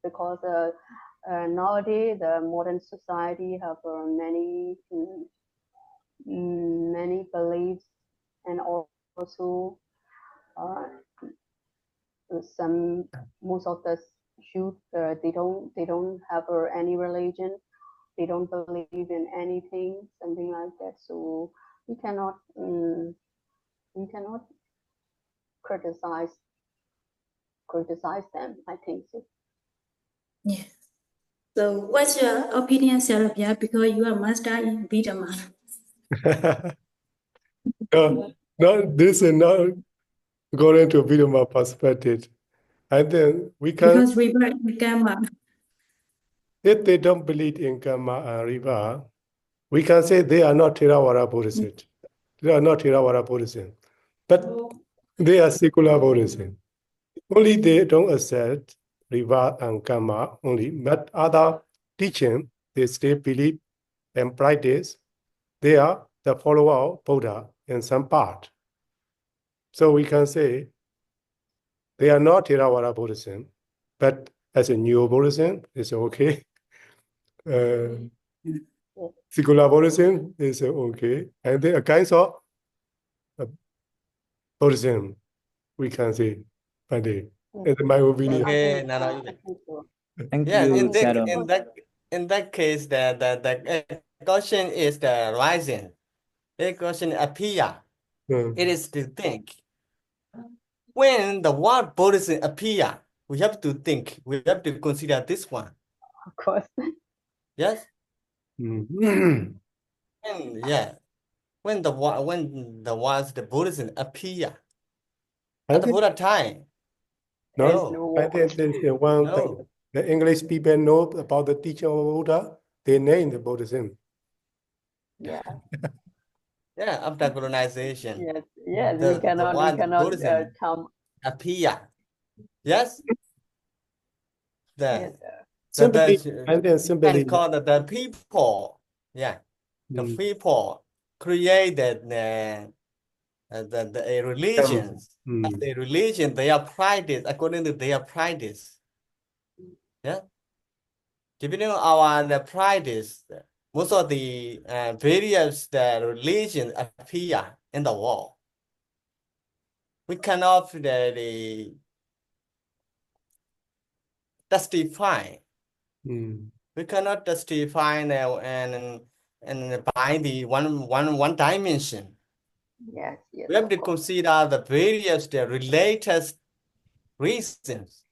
Because nowadays the modern society have many beliefs, and also most of the youth they don't have any religion, they don't believe in anything, something like that. So we cannot criticize them, I think so. Yes. So what's your opinion, Sarabia? Because you are master in Buddhism. No, this is not going to Buddhism perspective. And then we can, because rebirth and karma. If they don't believe in karma and rebirth, we can say they are not Theravada Buddhists. They are not Theravada Buddhism, but they are secular Buddhism. Only they don't accept rebirth and karma only, but other teaching they still believe and practice. They are the follower of Buddha in some part. So we can say they are not Theravada Buddhism, but as a new Buddhism, it's okay. Secular Buddhism is okay. And there are kinds of Buddhism, we can say, but it's my opinion. Okay, Thank yeah, you, in that case, the question is the rising. The question appear. It is to think. When the word Buddhism appear, we have to think. We have to consider this one. Of course. Yes. Mm. And yeah, when the words the Buddhism appear at the Buddha time. No, I think there's one thing. The English people know about the teaching of Buddha, they name the Buddhism. Yeah. Yeah, after colonization. Yes. Yes. The We cannot. We one cannot Buddhism come. appear. Yes. Yes. Simply, The and simply, call the people. Yeah. The people created the religions. The religion they are practice according to their practice. Yeah. Depending on our practice, most of the various religions appear in the world. We cannot justify. We cannot justify and by the one dimension. Yes. Yes. We have of to course. consider the various related reasons.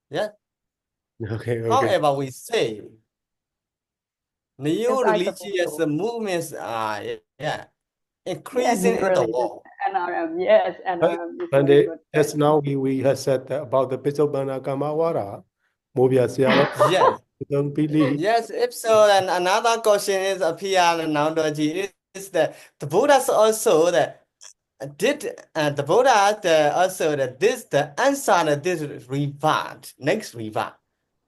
Yeah. okay. However, we say new Yes, I suppose religious so. movements are Yeah, increasing in the religious world. NRM. Yes, NRM is very good. Just now we have said about the Pisobana Kamawara, Mobia Siaro, Yes. don't believe. Yes, if so, then another question is appear analogy is that the Buddhas also that did the Buddha also that this the answer that this rebirth next rebirth.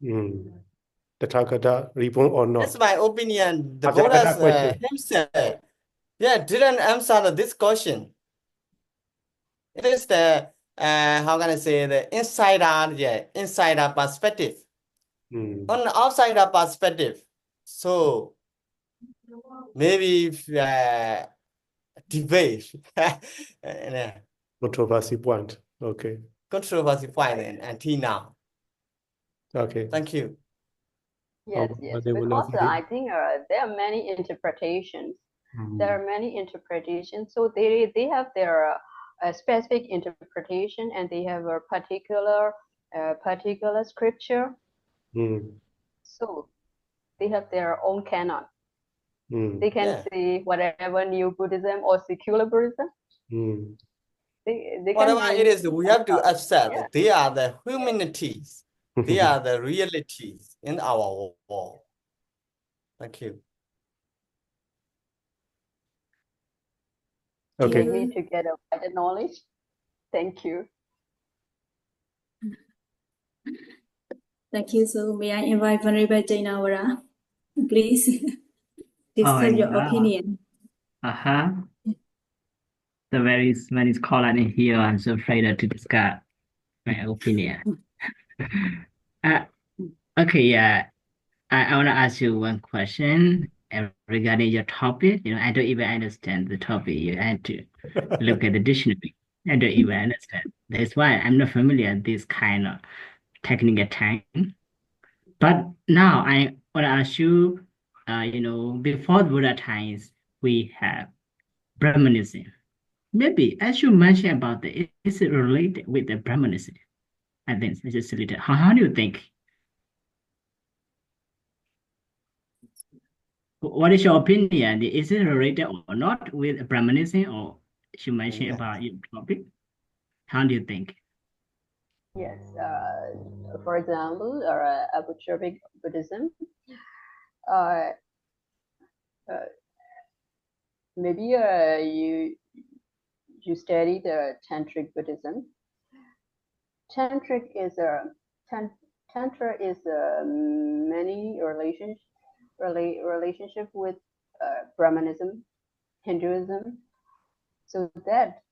The Tathagata reborn or not? That's my opinion. The Tathagata Buddha question. himself, yeah, didn't answer this question. It is the how can I say the insider, yeah, insider perspective. On the outsider perspective, so maybe debate. Controversy point. Okay. Controversy point until now. Okay. Thank you. Yes, yes. Because I think there are many interpretations. There are many interpretations. So they have their specific interpretation, and they have a particular scripture. So they have their own canon. They can say whatever new Buddhism or secular Buddhism. They Whatever can it is, we have to accept yeah. they are the humanities. They are the realities in our world. Thank you. Okay. You need to get a wider knowledge. Thank you. Thank you. So may I invite Venerable Jainawara, please describe your opinion. So very many scholars in here. I'm so afraid to discuss my opinion. Okay, yeah. I want to ask you one question regarding your topic. I don't even understand the topic. You had to look at the dictionary. I don't even understand. That's why I'm not familiar with this kind of technical term. But now I want to ask you, before Buddha times, we have Brahmanism. Maybe as you mentioned about is it related with the Brahmanism? I think it's just a little. How do you think? What is your opinion? Is it related or not with Brahmanism, or you mentioned about your topic? How do you think? Yes. For example, Apotropaic Buddhism. Maybe you study the Tantric Buddhism. Tantra is many relationship with Brahmanism, Hinduism, so that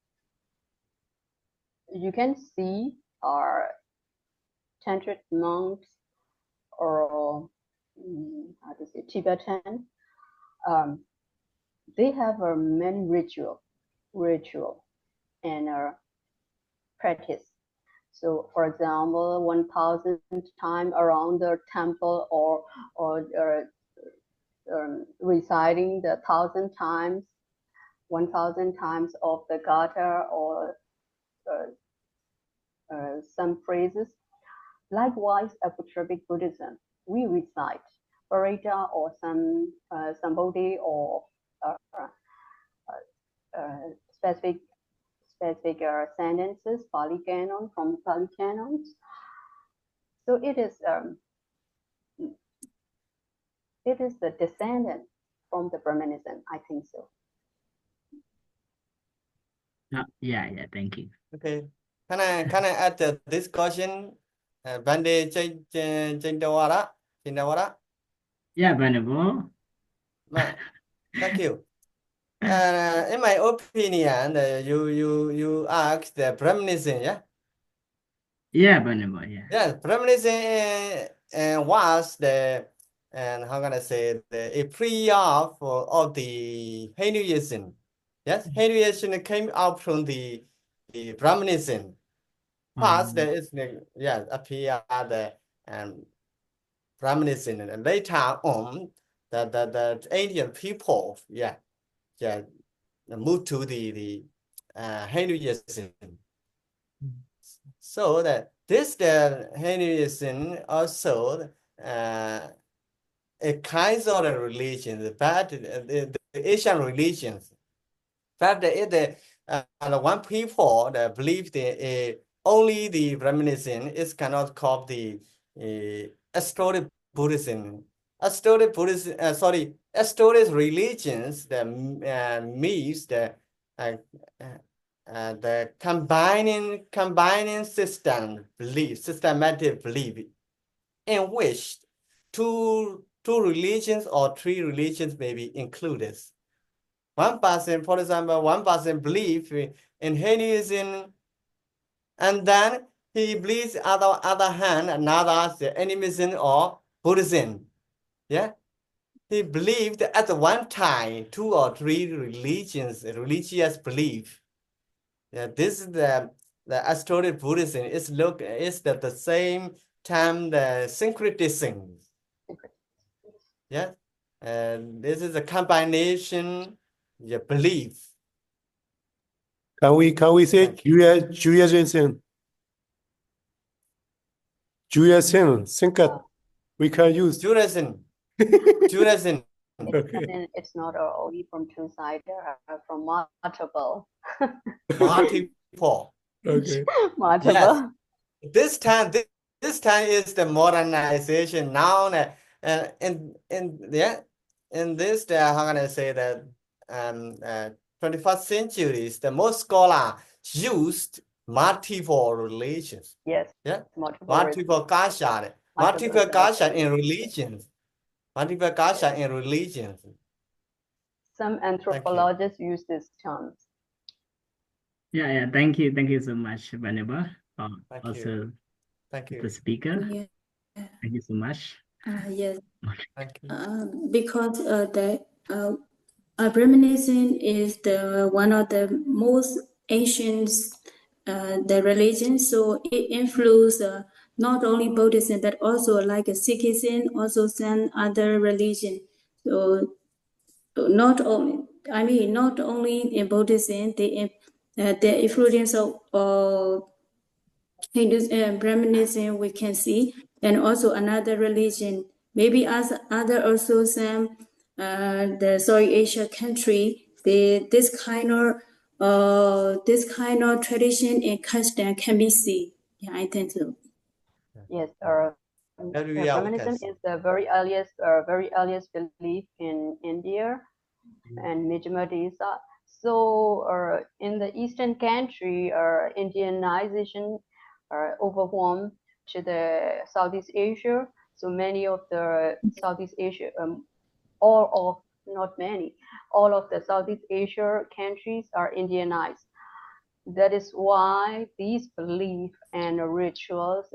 you can see our Tantric monks or how to say Tibetan. They have a many ritual and practice. So, for example, 1,000 times around the temple, or reciting the 1,000 times, 1,000 times of the Gata, or some phrases. Likewise, Apotropaic Buddhism, we recite Parita or some Bodhi or specific sentences, Pali Canon, from Pali Canons. So it is the descendant from the Brahmanism, I think so. Yeah, thank you. Okay. Can I add this question? Bande Chandawara? Yeah, Venerable. Thank you. In my opinion, you asked the Brahmanism, yeah? Yeah, Venerable, yeah. Yeah, Brahmanism was the, and how can I say, a pre-off of the Hinduism. Yes, Hinduism came out from the Brahmanism. First, there is appear the Brahmanism, and later on, the Indian people, moved to the Hinduism. So that the Hinduism also a kind of a religion, but the Asian religions, but the one people that believe only the Brahmanism is cannot call the Esoteric Buddhism. Esoteric Buddhism, Esoteric religions that means the combining systematic belief in which two religions or three religions may be included. One person, for example, believes in Hinduism, and then he believes other hand another the animism or Buddhism. Yeah, he believed at one time 2 or 3 religious belief. Yeah, this is the Esoteric Buddhism is the same time the syncretism. Yeah, and this is a combination, belief. Can we say Judaism? We can use Judaism. Okay. It's not only from two sides, from multiple. Multiple. Okay. Multiple. Yes. This time is the modernization now. In this how can I say that 21st centuries the most scholars used multiple religions. Yes. Yeah. Multiple kasha. Multiple kasha in religions. Multiple kasha in religions. Some anthropologists use this term. Yeah, thank you so much, Venerable. Also, Thank you. the speaker. Yeah. Thank you so much. Yes. Thank you. Because the Brahmanism is the one of the most ancient the religion, so it influenced not only Buddhism but also like Sikhism, also some other religion. So not only in Buddhism, the influence of Hinduism, Brahmanism we can see, and also another religion, maybe as other also some Asia country, this kind of tradition and custom can be seen. Yeah, I think so. Yes, Brahmanism is the very earliest belief in India and Major-Desa. So in the Eastern country, Indianization overwhelmed to the Southeast Asia. So many of the Southeast Asia, all of the Southeast Asia countries are Indianized. That is why these beliefs and rituals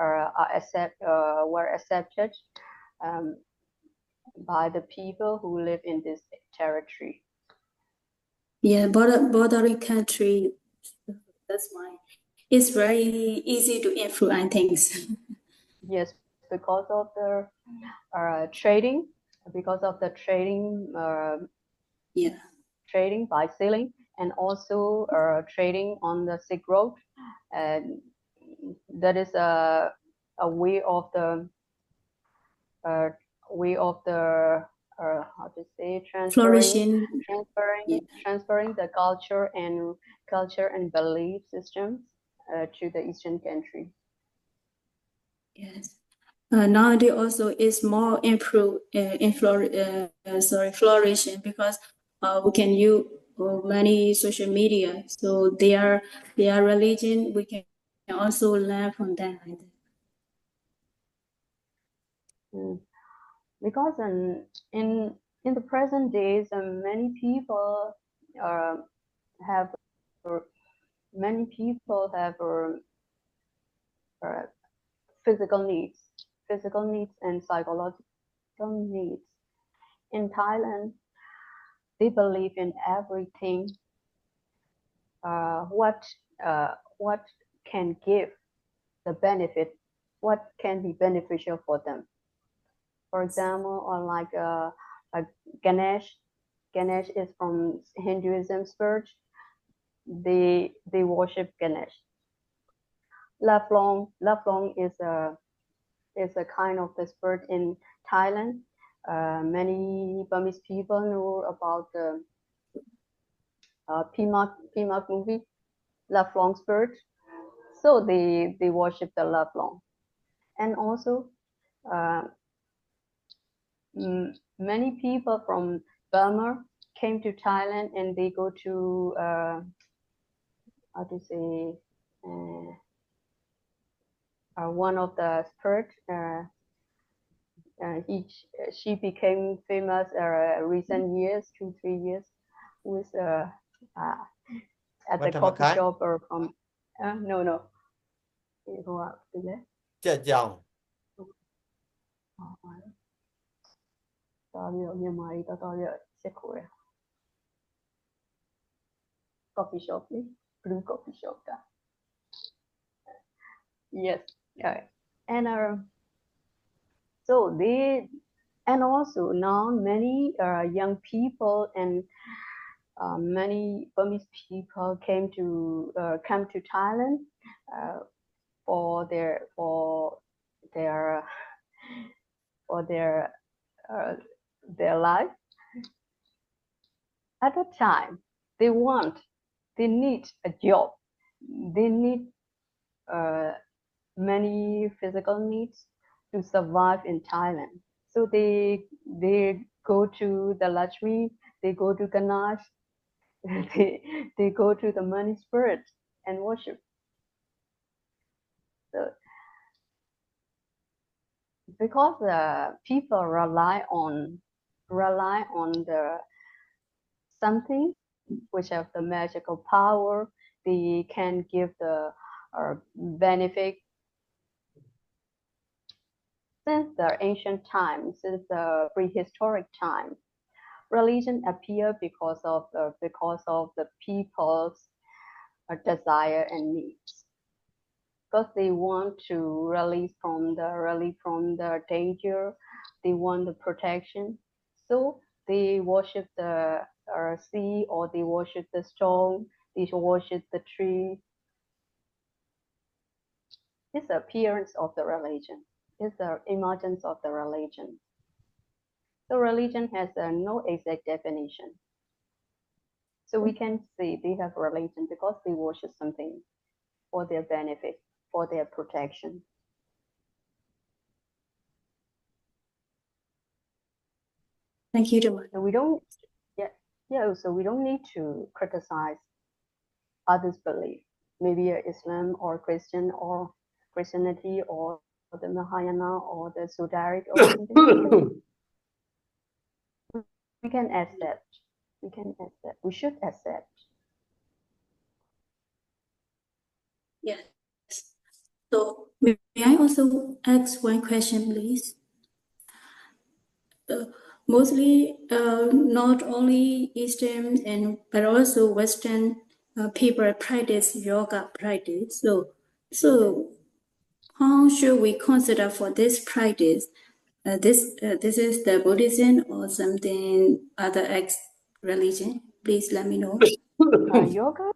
were accepted by the people who live in this territory. Yeah, bordering country. That's why it's very easy to influence things. Yes, because of the trading, trading by sailing, and also trading on the Silk Road, and that is a way of the how to say transferring the culture and belief systems to the Eastern country. Yes. Nowadays also is more improved flourishing because we can use many social media. So their religion we can also learn from them. Because in the present days, many people have physical needs and psychological needs. In Thailand, they believe in everything. What can give the benefit? What can be beneficial for them? For example, or like Ganesh. Ganesh is from Hinduism spirit. They worship Ganesh. Lwin is a kind of the spirit in Thailand. Many Burmese people know about the Pima movie, Lwin spirit. So they worship the Lwin. And also many people from Burma came to Thailand and they go to how to say one of the spirit. She became famous recent years, 2-3 years, with at the coffee shop or from no. Coffee shop, blue coffee shop. Yes, and so they, and also now many young people and many Burmese people come to Thailand for their life. At that time, they need a job, they need many physical needs to survive in Thailand. So they go to the Lakshmi, they go to Ganesh, they go to the money spirit and worship. So because people rely on the something which have the magical power, they can give the benefit. Since the ancient times, since the prehistoric time, religion appeared because of the people's desire and needs. Because they want to release from the danger, they want the protection, so they worship the sea, or they worship the stone, they worship the tree. It's the appearance of the religion. It's the emergence of the religion. So religion has no exact definition. So we can say they have religion because they worship something for their benefit, for their protection. Thank you, Dhamma. So we don't, so we don't need to criticize others' belief. Maybe Islam or Christian or Christianity or the Mahayana or the Esoteric or something. We can accept. We can accept. We should accept. Yes. So may I also ask one question, please? Mostly, not only Eastern but also Western people practice yoga practice. So how should we consider for this practice? This is the Buddhism or something other religion? Please let me know. Yoga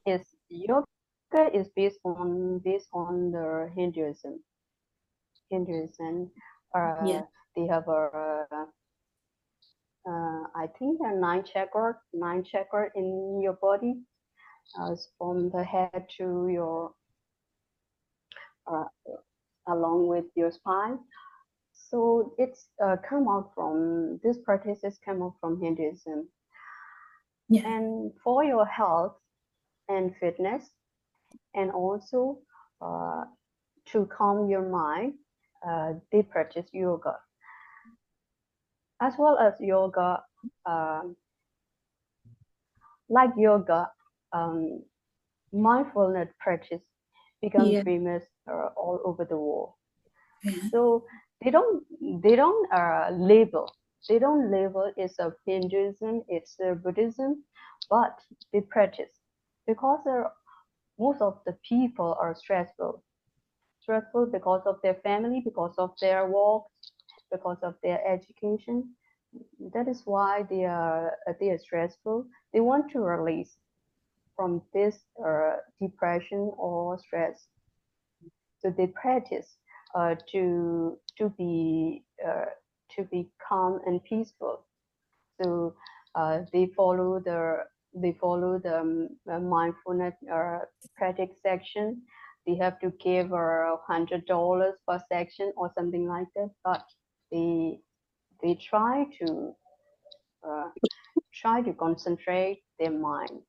is based on the Hinduism. Yeah. They have I think a 9 chakra in your body, from the head to your along with your spine. So it's come out from, these practices come out from Hinduism. Yeah. And for your health and fitness, and also to calm your mind, they practice yoga. As well as yoga, like yoga, mindfulness practice becomes famous all over the world. Yeah. So they don't label. They don't label it's a Hinduism, it's a Buddhism, but they practice because most of the people are stressful because of their family, because of their work, because of their education. That is why they are stressful. They want to release from this depression or stress. So they practice to be calm and peaceful. So they follow the mindfulness practice section. They have to give $100 per section or something like that. But they try to concentrate their mind.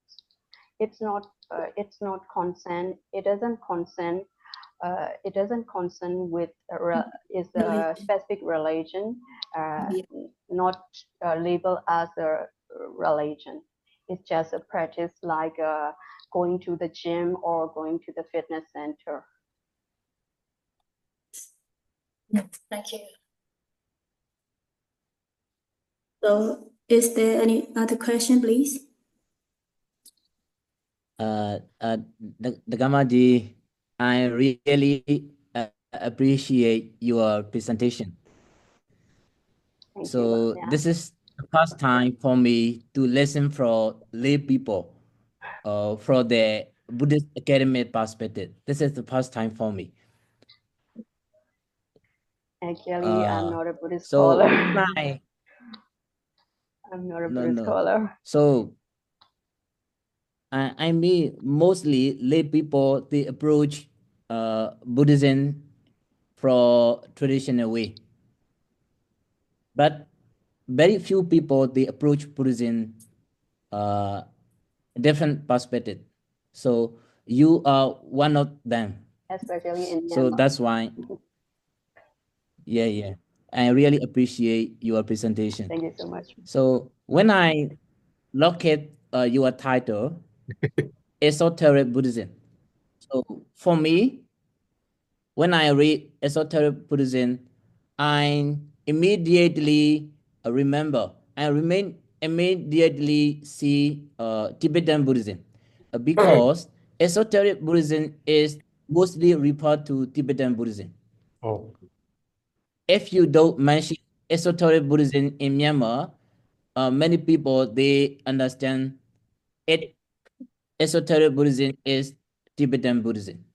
It's not consent. It doesn't consent. It doesn't concern with is a specific religion, not labeled as a religion. It's just a practice like going to the gym or going to the fitness center. Thank you. So, is there any other question, please? The Gamaji, I really appreciate your presentation. So this is the first time for me to listen from lay people, from the Buddhist academic perspective. This is the first time for me. Actually, I'm not a Buddhist scholar. I'm not a Buddhist scholar. So I mean, mostly lay people, they approach Buddhism from traditional way. But very few people, they approach Buddhism different perspective. So you are one of them. Especially in Myanmar. So that's why, yeah. I really appreciate your presentation. Thank you so much. So when I look at your title, Esoteric Buddhism. So for me, when I read Esoteric Buddhism, I immediately immediately see Tibetan Buddhism, because Esoteric Buddhism is mostly referred to Tibetan Buddhism. Oh. If you don't mention Esoteric Buddhism in Myanmar, many people, they understand it. Esoteric Buddhism is Tibetan Buddhism.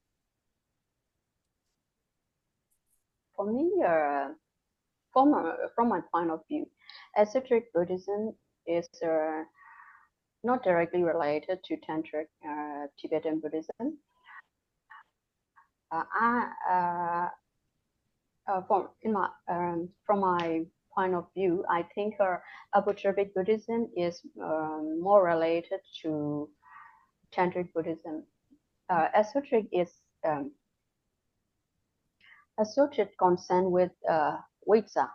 For me, from my point of view, Esoteric Buddhism is not directly related to Tantric Tibetan Buddhism. From my point of view, I think Apotropaic Buddhism is more related to Tantric Buddhism. Esoteric is Esoteric concerned with Weitza.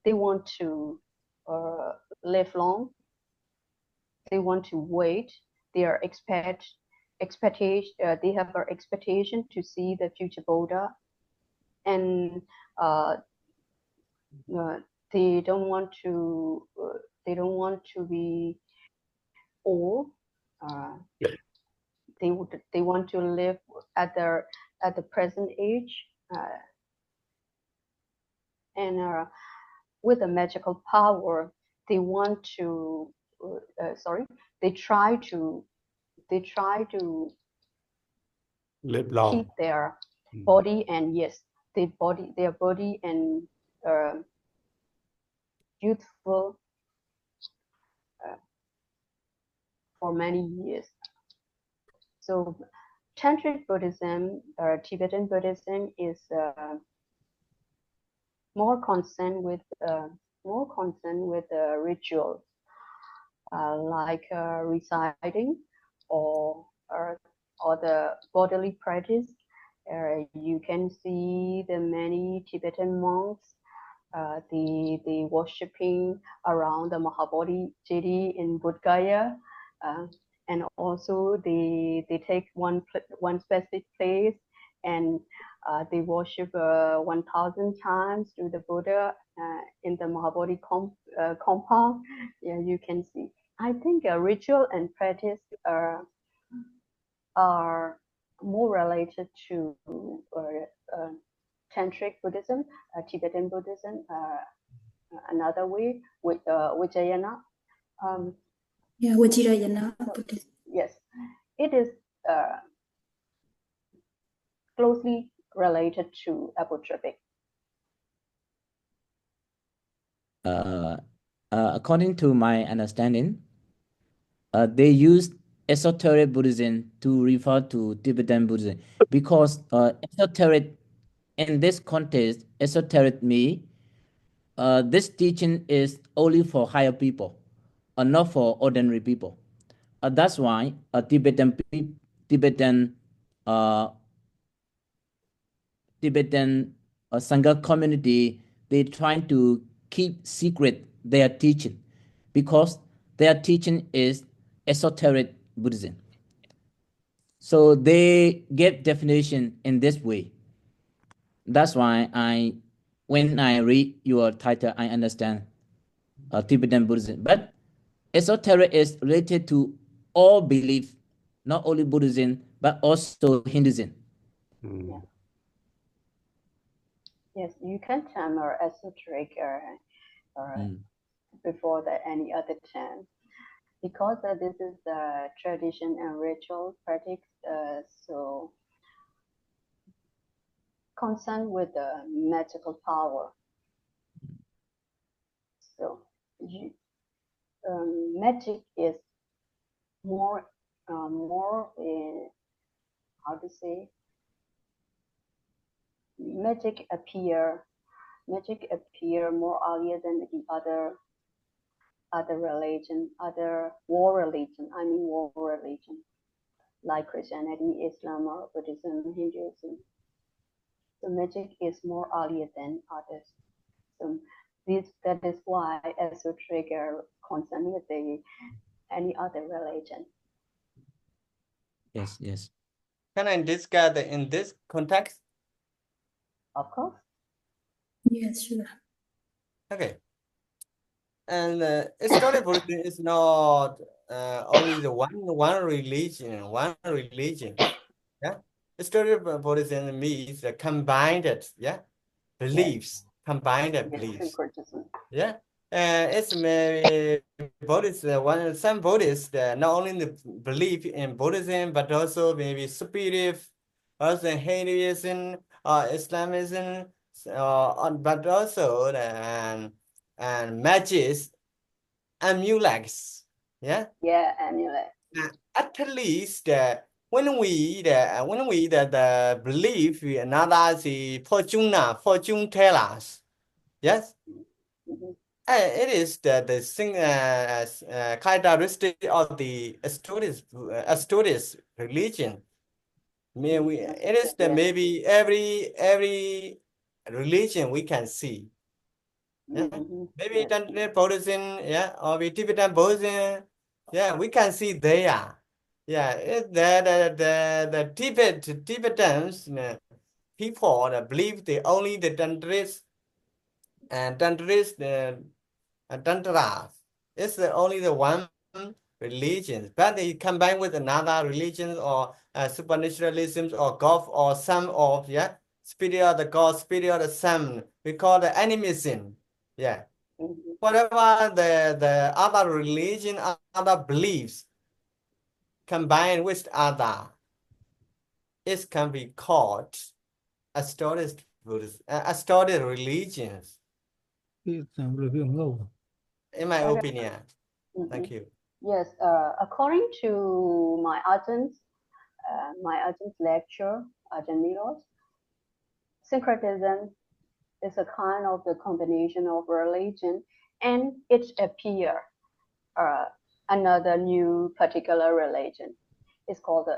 They want to live long. They want to wait. They are expectation. They have an expectation to see the future Buddha, and they don't want to. They don't want to be old. They want to live at the present age, and with a magical power. They want to. They try to live long. keep their body and their body and youthful for many years. So Tantric Buddhism or Tibetan Buddhism is more concerned with rituals like reciting or the bodily practice. You can see the many Tibetan monks, they worshipping around the Mahabodhi Jedi in Bodh Gaya, and also they take one specific place and they worship 1,000 times to the Buddha in the Mahabodhi compound. Yeah, you can see. I think ritual and practice are more related to Tantric Buddhism, Tibetan Buddhism, another way with Vajrayana. Yeah, Vajrayana Buddhism. Yes, it is closely related to Apotropaic. According to my understanding, they use esoteric Buddhism to refer to Tibetan Buddhism because esoteric, in this context, esoteric means this teaching is only for higher people, not for ordinary people. That's why Tibetan Sangha community, they trying to keep secret their teaching because their teaching is esoteric Buddhism. So they get definition in this way. That's why when I read your title, I understand Tibetan Buddhism. But esoteric is related to all belief, not only Buddhism, but also Hinduism. Yeah. Yes, you can term esoteric before any other term, because this is the tradition and ritual practice, so concerned with the magical power. So magic is more how to say, magic appear more earlier than the other religion, other war religion. I mean war religion, like Christianity, Islam, or Buddhism, Hinduism. So magic is more earlier than others. So that is why esoteric are concerned with any other religion. Yes, yes. Can I discuss in this context? Of course. Yes, sure. Okay. And Esoteric Buddhism is not only the one religion. Yeah. Esoteric Buddhism means the combined, beliefs, combined beliefs. Yeah. It's maybe Buddhists, some Buddhists not only believe in Buddhism, but also maybe spiritual, also Hinduism or Islamism, but also and magic, amulets. Yeah. Yeah, amulet. At least when we believe another the fortune tellers. Yes. It is the thing characteristic of the Esoteric religion. It is the maybe every religion we can see. Yeah? Maybe Tantric Buddhism, or Tibetan Buddhism, we can see there. Yeah, the Tibetans people believe only the Tantric and Tantra is only the one religion, but they combine with another religion or supernaturalism or God or some of spirit of the God, spirit of the Son. We call the animism. Yeah. Whatever the other religion, other beliefs combined with other, it can be called Esoteric religions. In my opinion. Thank you. Yes, according to my audience, my urgent lecture, urgent Milos, syncretism is a kind of the combination of religion and it appear another new particular religion. It's called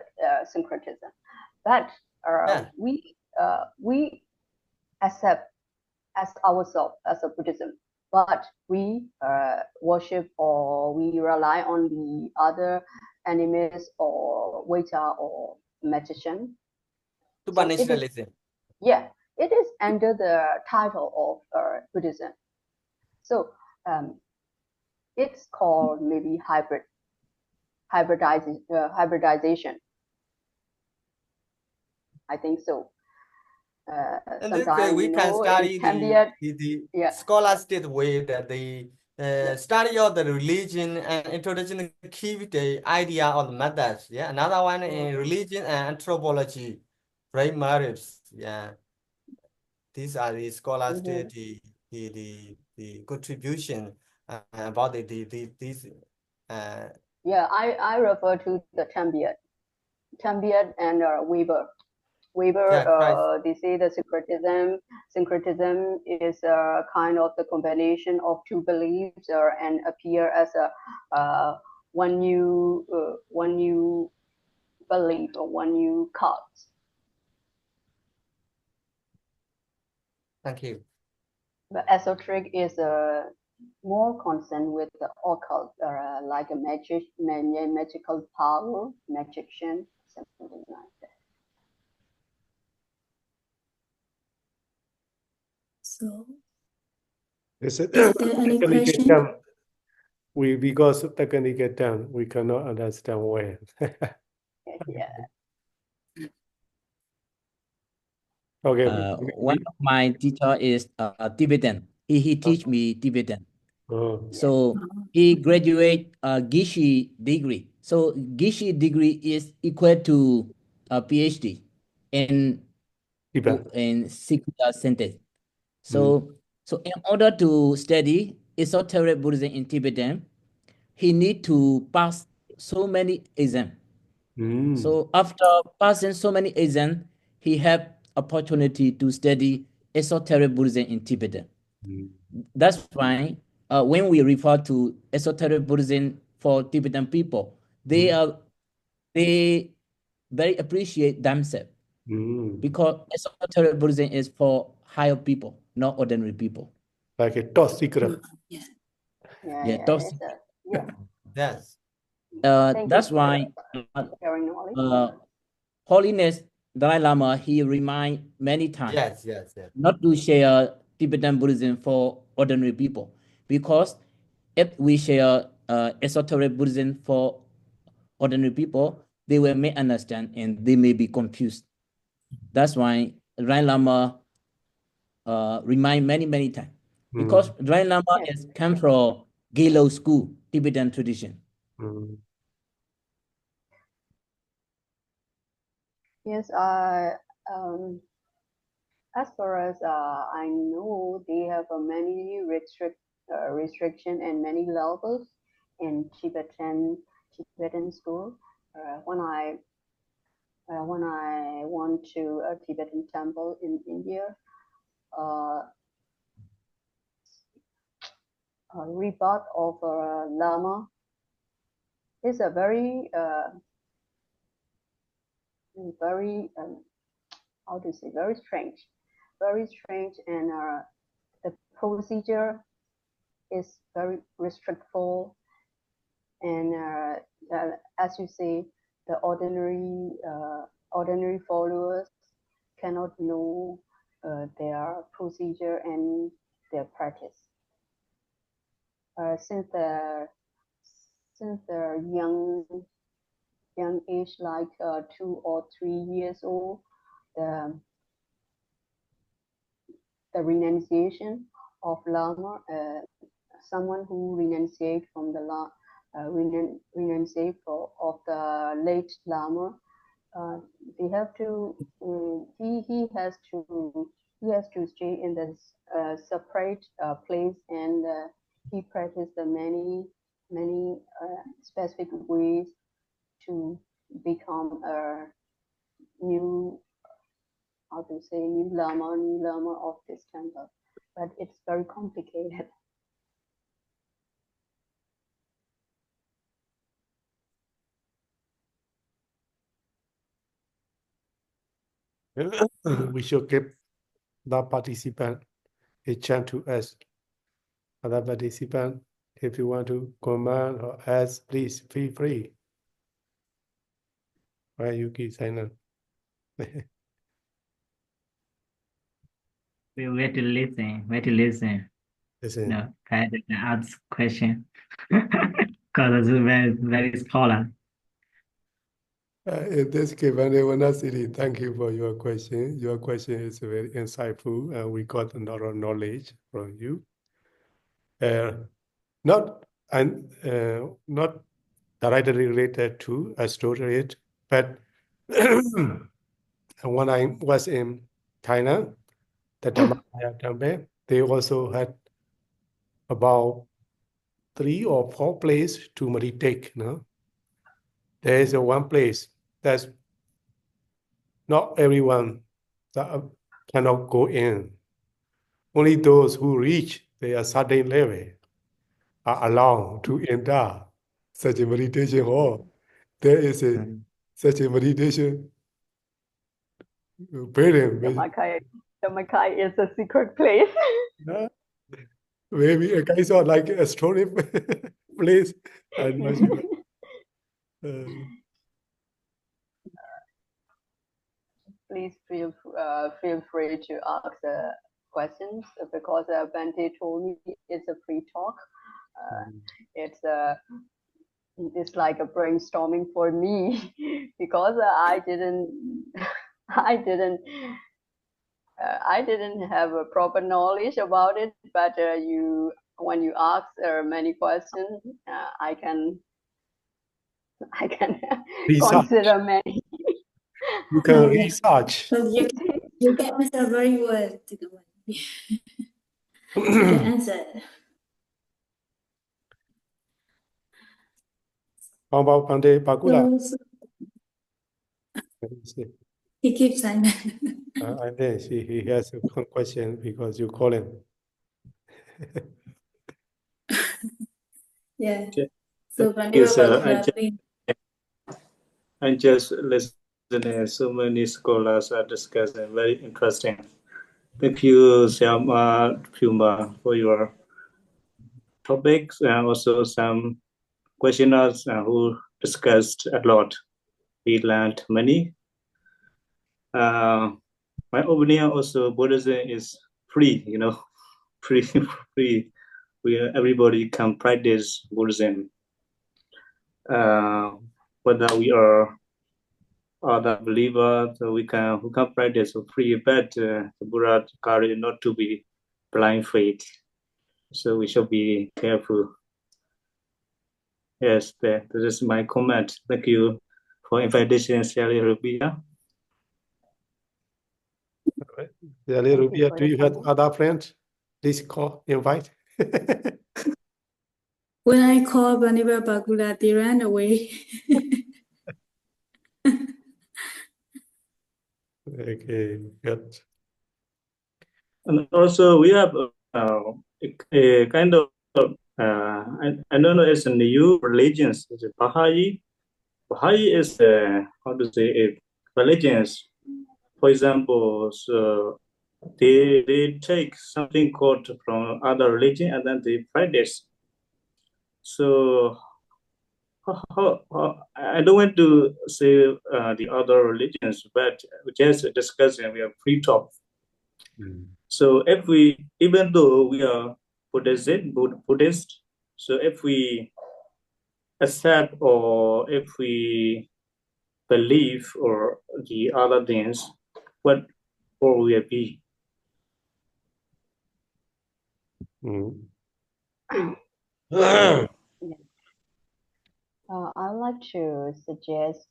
syncretism. But we accept as ourselves as a Buddhism, but we worship or we rely on the other enemies or waiter or magician. Supernaturalism. It is under the title of Buddhism. So it's called maybe hybridization. I think so. And this way we can study the scholastic way that the study of the religion and introducing the key the idea or the methods. Yeah, another one in religion and anthropology, right? Marriage. Yeah, these are the scholastic the contribution about these. I refer to the Tambiat and Weber. They say the syncretism is a kind of the combination of two beliefs and appear as a one new belief or one new cause. Thank you. But esoteric is more concerned with the occult, like a magical power, magician, something like that. So, is there any question? Because technical term, we cannot understand well. Okay. One of my teacher is Tibetan. He teach me Tibetan. So he graduate Gishi degree. So Gishi degree is equal to a PhD in 6 sentence. So in order to study esoteric Buddhism in Tibetan, he need to pass so many exams. So after passing so many exams, he have opportunity to study esoteric Buddhism in Tibetan. That's why when we refer to esoteric Buddhism for Tibetan people, they very appreciate themselves because esoteric Buddhism is for higher people, not ordinary people. Like a top secret. Top secret. Yes. That's why Holiness Dalai Lama, he remind many times not to share Tibetan Buddhism for ordinary people, because if we share esoteric Buddhism for ordinary people, they will may understand and they may be confused. That's why Dalai Lama remind many times, because Dalai Lama is come from Gelo school, Tibetan tradition. Yes, as far as I know, they have many restriction and many levels in Tibetan school. When I went to a Tibetan temple in India, rebirth of Lama is a very how to say, very strange, and the procedure is very restrictful, and as you say, the ordinary followers cannot know their procedure and their practice. Since they're young age, like 2 or 3 years old, the renunciation of Lama, someone who renunciate from the renunciate of the late Lama, they have to he has to stay in this separate place, and he practiced the many specific ways to become a new, how to say, new lama of this temple. But it's very complicated. We should give the participant a chance to ask. Other participant, if you want to comment or ask, please feel free. Why you keep silent? We wait to listen. Listen. No, I ask question. Because it's very scholar. In this case, Vandevanasiri, thank you for your question. Your question is very insightful, and we got a lot of knowledge from you. Not directly related to Esoteric, but when I was in China, the Dhammakaya temple, they also had about 3 or 4 places to meditate. No? There is one place that's not everyone that cannot go in. Only those who reach their certain level are allowed to enter such a meditation hall. There is such a meditation building. Dhammakaya is a secret place. Maybe a kind of like a story place. I'm not sure. Please feel free to ask questions, because Bante told me it's a free talk. It's like a brainstorming for me because I didn't have a proper knowledge about it. But when you ask many questions, I can consider many. You can research. So you can answer very well. You can answer. How about Pande Pakula? He keeps silent. I think he has a question because you call him. Yeah. Okay. So Yes, I just listening. So many scholars are discussing. Very interesting. Thank you, Syama Puma, for your topics, and also some questioners who discussed a lot. We learned many. My opinion also, Buddhism is free. Free. Everybody can practice Buddhism. Whether we are other believers, we can practice free, but the Buddha encouraged not to be blind faith. So we should be careful. Yes, this is my comment. Thank you for invitation, Sally Rubia. Sally Rubia, do you have other friends? Please call, invite. When I call Baniba Bagula, they ran away. Okay, good. And also we have a kind of I don't know, it's a new religion. It's a Baha'i. Baha'i is how to say it, religions. For example, so they take something called from other religion and then they practice. So I don't want to say the other religions, but just discussing, we are free talk. So even though we are Buddhist, so if we accept or if we believe or the other things, what will we be? I'd like to suggest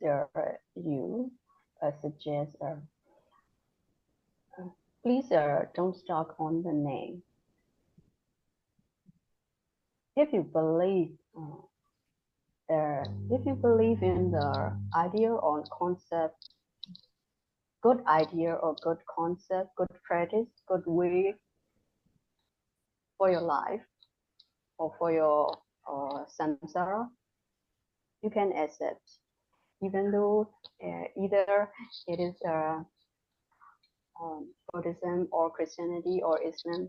please don't stuck on the name. If you believe if you believe in the idea or concept, good idea or good concept, good practice, good way for your life or for your samsara, you can accept, even though either it is Buddhism or Christianity or Islam,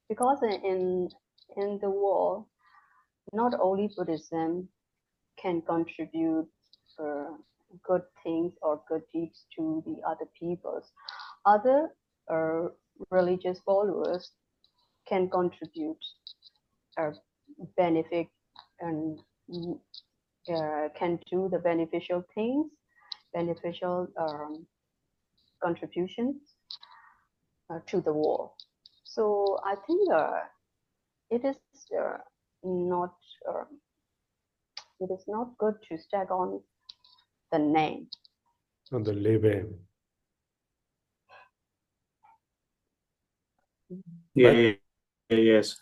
because in the world, not only Buddhism can contribute good things or good deeds to the other peoples. Other religious followers can contribute benefit and can do the beneficial things, beneficial contributions to the world. So I think it is not it is not good to stack on the name. On the label. Yes.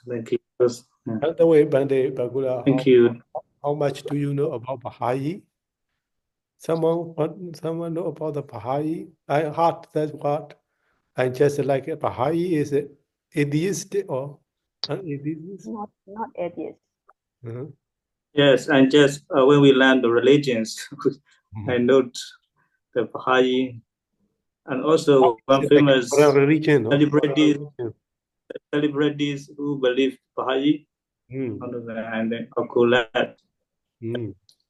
Thank you. By the way, Bande Bagula, Thank you. How much do you know about Baha'i? Someone know about the Baha'i? I heard that what I just like Baha'i is atheist or atheist? Not atheist. Yes, and just when we learn the religions, I note the Baha'i, and also one famous celebrities who believe Baha'i, and then Akulat.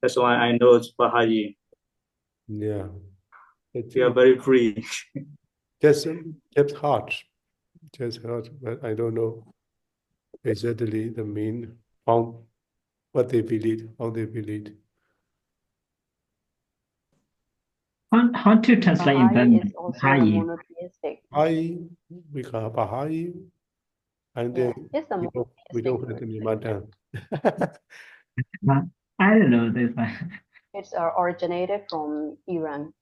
That's why I know it's Baha'i. Yeah. We are very free. Just heart. Just heart, but I don't know exactly the mean how what they believe, how they believe. How to translate in Baha'i Burmese? is also Baha'i. monotheistic. Baha'i, we call Baha'i, and then it's a we don't have any matter. I don't know this one. It's originated from Iran.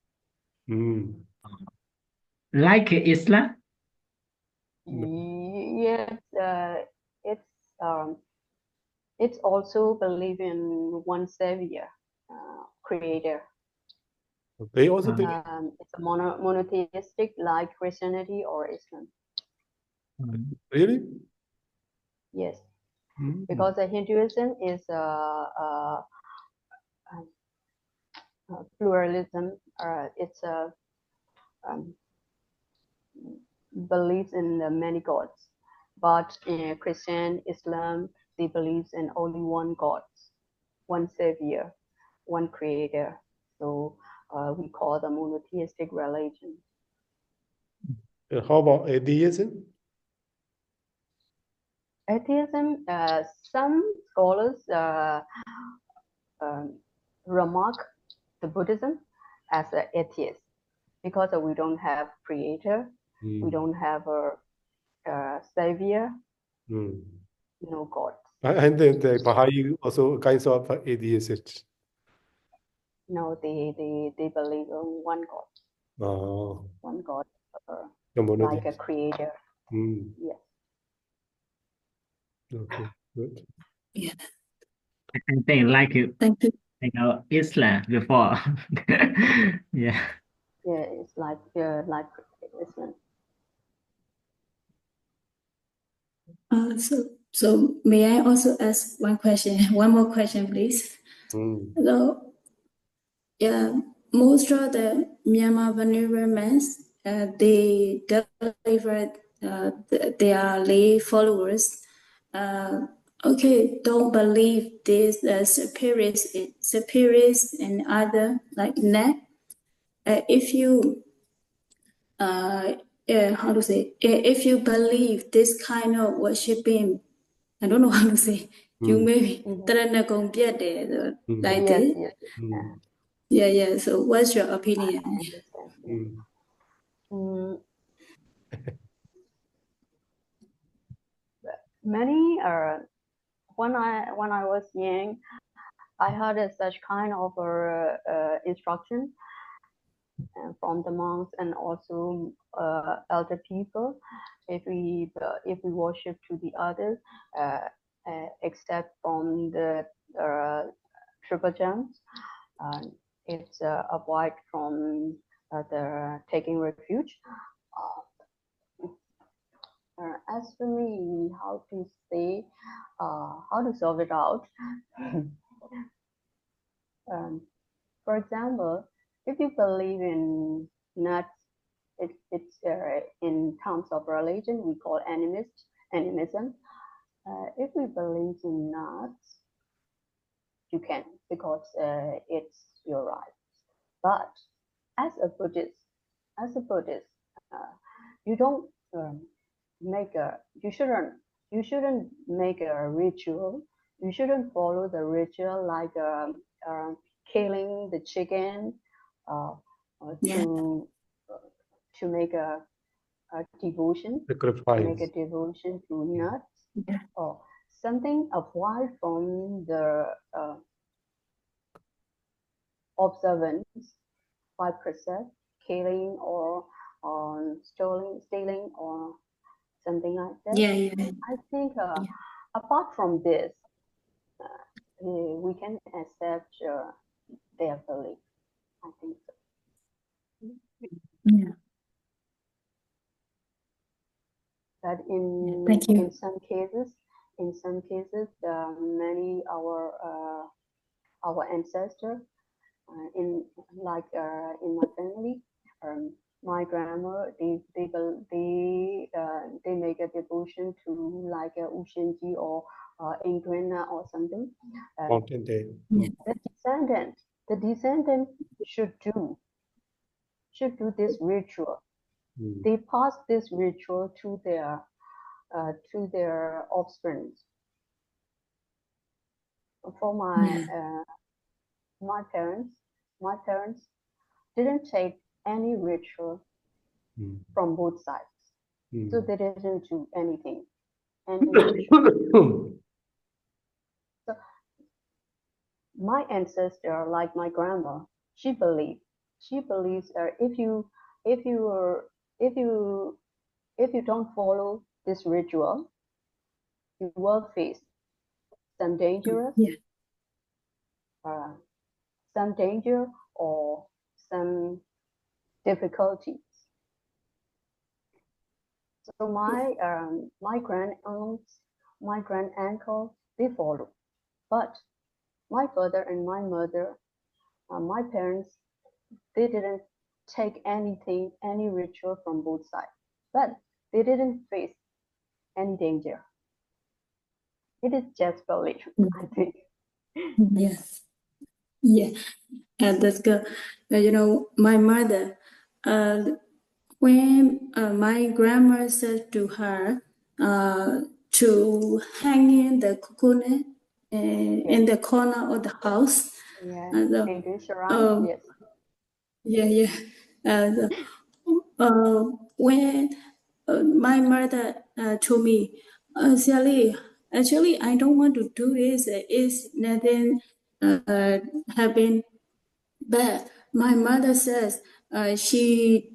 Like Islam? Yes, it's also believe in one savior, creator. They also believe. It's a monotheistic like Christianity or Islam. Really? Yes, because Hinduism is pluralism. It's a believes in many gods, but in Christian, Islam, they believe in only one God, one savior, one creator. So we call them monotheistic religion. How about atheism? Atheism, some scholars remark the Buddhism as an atheist because we don't have creator, we don't have a savior, no God. And then the Baha'i also kinds of atheists. No, they believe in one God. Oh. One God, like a creator. Yes. Okay, good. Yeah. I think like Thank you. Islam before. Yeah. Yeah, it's like Islam. So may I also ask one question? One more question, please. So, yeah, most of the Myanmar Venerable men, they deliver their lay followers. Don't believe this spirits and other like that. If you how to say, if you believe this kind of worshiping, I don't know how to say, you maybe like this. Yeah. So what's your opinion? I understand. Many when I was young, I had such kind of instruction from the monks and also elder people. If we worship to the others, except from the triple gems. It's avoid from the taking refuge. As for me, how to say, how to solve it out? For example, if you believe in nuts, it's in terms of religion we call animism. If we believe in nuts, you can, because it's your right. But as a Buddhist, you don't you shouldn't make a ritual. You shouldn't follow the ritual like killing the chicken to make a devotion, sacrifice. make a devotion to nuts, or something apart from the observance 5%, killing or stealing or something like that. I think apart from this, we can accept their belief. I think so. But in some cases, many our ancestors in my family, my grandma, they make a devotion to like a Ushinji or Ingwena or something. The descendant should do this ritual. They pass this ritual to their offspring. For my parents didn't take any ritual from both sides, so they didn't do anything. So my ancestor, like my grandma, she believes if you don't follow this ritual, you will face some danger or some difficulties. So my granduncle, they follow, but my father and my mother, my parents, they didn't take any ritual from both sides, but they didn't face any danger. It is just belief, I think. Yes. Yeah, that's good. My mother, when my grandma said to her to hang in the coconut in the corner of the house. When my mother told me, Sally, actually, I don't want to do this. It's nothing happened. But my mother says she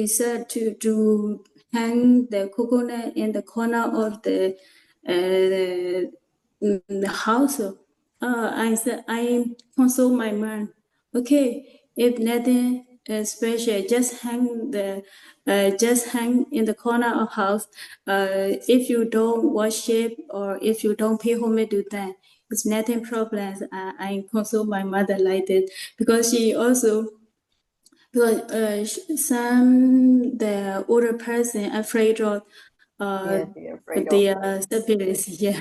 said to hang the coconut in the corner of the house. I said I console my mom. Okay, if nothing special, just hang in the corner of house. If you don't worship or if you don't pay homage to them, it's nothing problem. I console my mother like that because she also the older person afraid of their spirits. Yeah.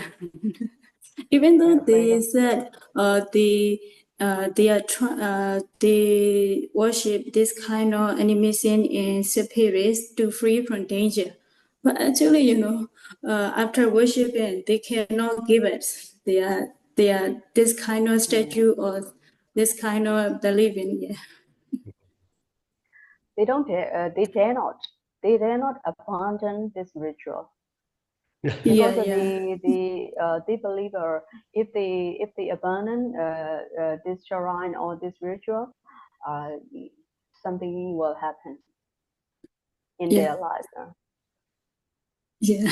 Even though they said they worship this kind of animation in spirits to free from danger, but actually, after worshiping, they cannot give it. They are this kind of statue or this kind of believing. Yeah. They dare not abandon this ritual. Because they believe if they abandon this shrine or this ritual, something will happen in their life. Yeah.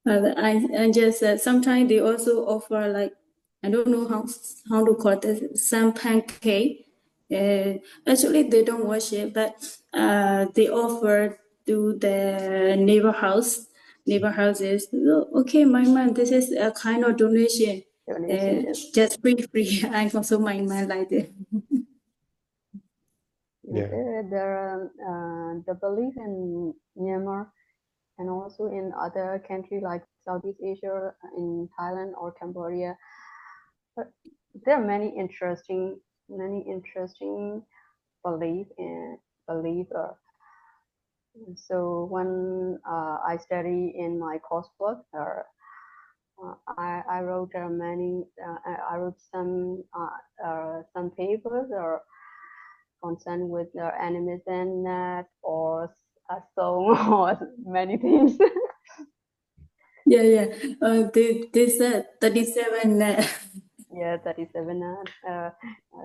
I just sometimes they also offer like I don't know how to call it, some pancake. Actually, they don't worship, but they offer to the neighbor house. Neighbor houses. "Oh, okay, my man, this is a kind of donation. Yes. Just free. I also my man like that. Yeah. The belief in Myanmar and also in other countries like Southeast Asia, in Thailand or Cambodia, there are many interesting belief. So when I study in my coursework, I wrote I wrote some papers or concerned with animism or a song or many things. Yeah. They said 37. Yeah, 37.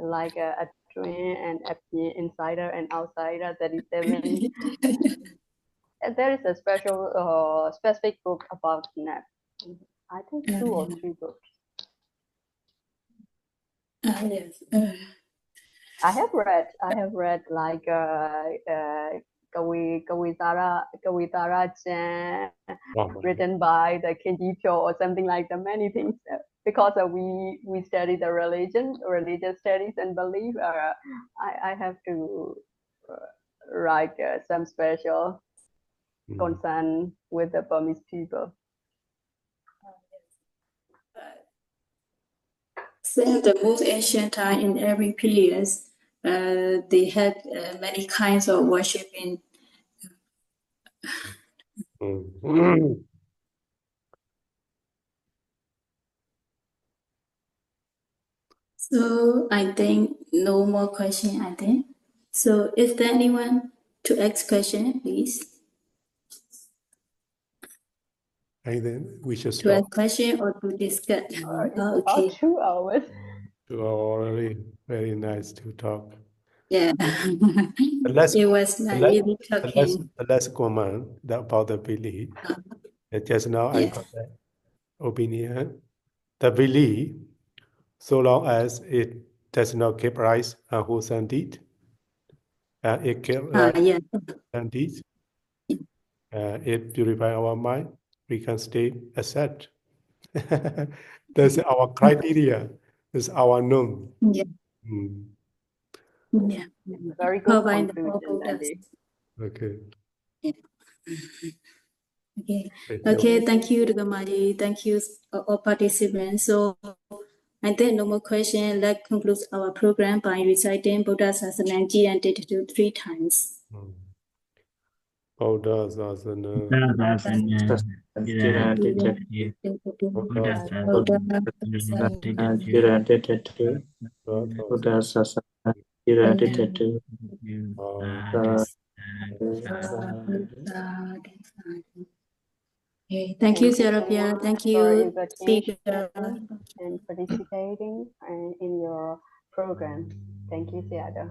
Like a twin and a insider and outsider. 37. There is a specific book about that. I think 2 or 3 books. Yes. I have read like Kawitara Chan, written by the Kenji Pyo or something like that. Many things because we study the religious studies and belief. I have to write some special concern with the Burmese people. Since the most ancient time in every period, they had many kinds of worshiping. So I think no more question, I think. So is there anyone to ask question, please? And then we should To stop. ask question or to discuss? It's Okay. about 2 hours. 2 hours already. Very nice to talk. Yeah. It was really talking. The last comment about the belief. Just now I got that opinion. The belief, so long as it does not give rise to wholesome deed, it gives rise to deeds, it purifies our mind, we can stay accept. That's our criteria. That's our norm. Yeah. Yeah. Very good conclusion, Andy. Okay. Yeah. Okay. Thank you, Dugamadi. Thank you, all participants. So I think no more question. That concludes our program by reciting Buddha Sasananji and 3 times. Buddha Sasana. Okay, thank you, Sarabia. Thank you, speaker, and participating in your program. Thank you, Seattle.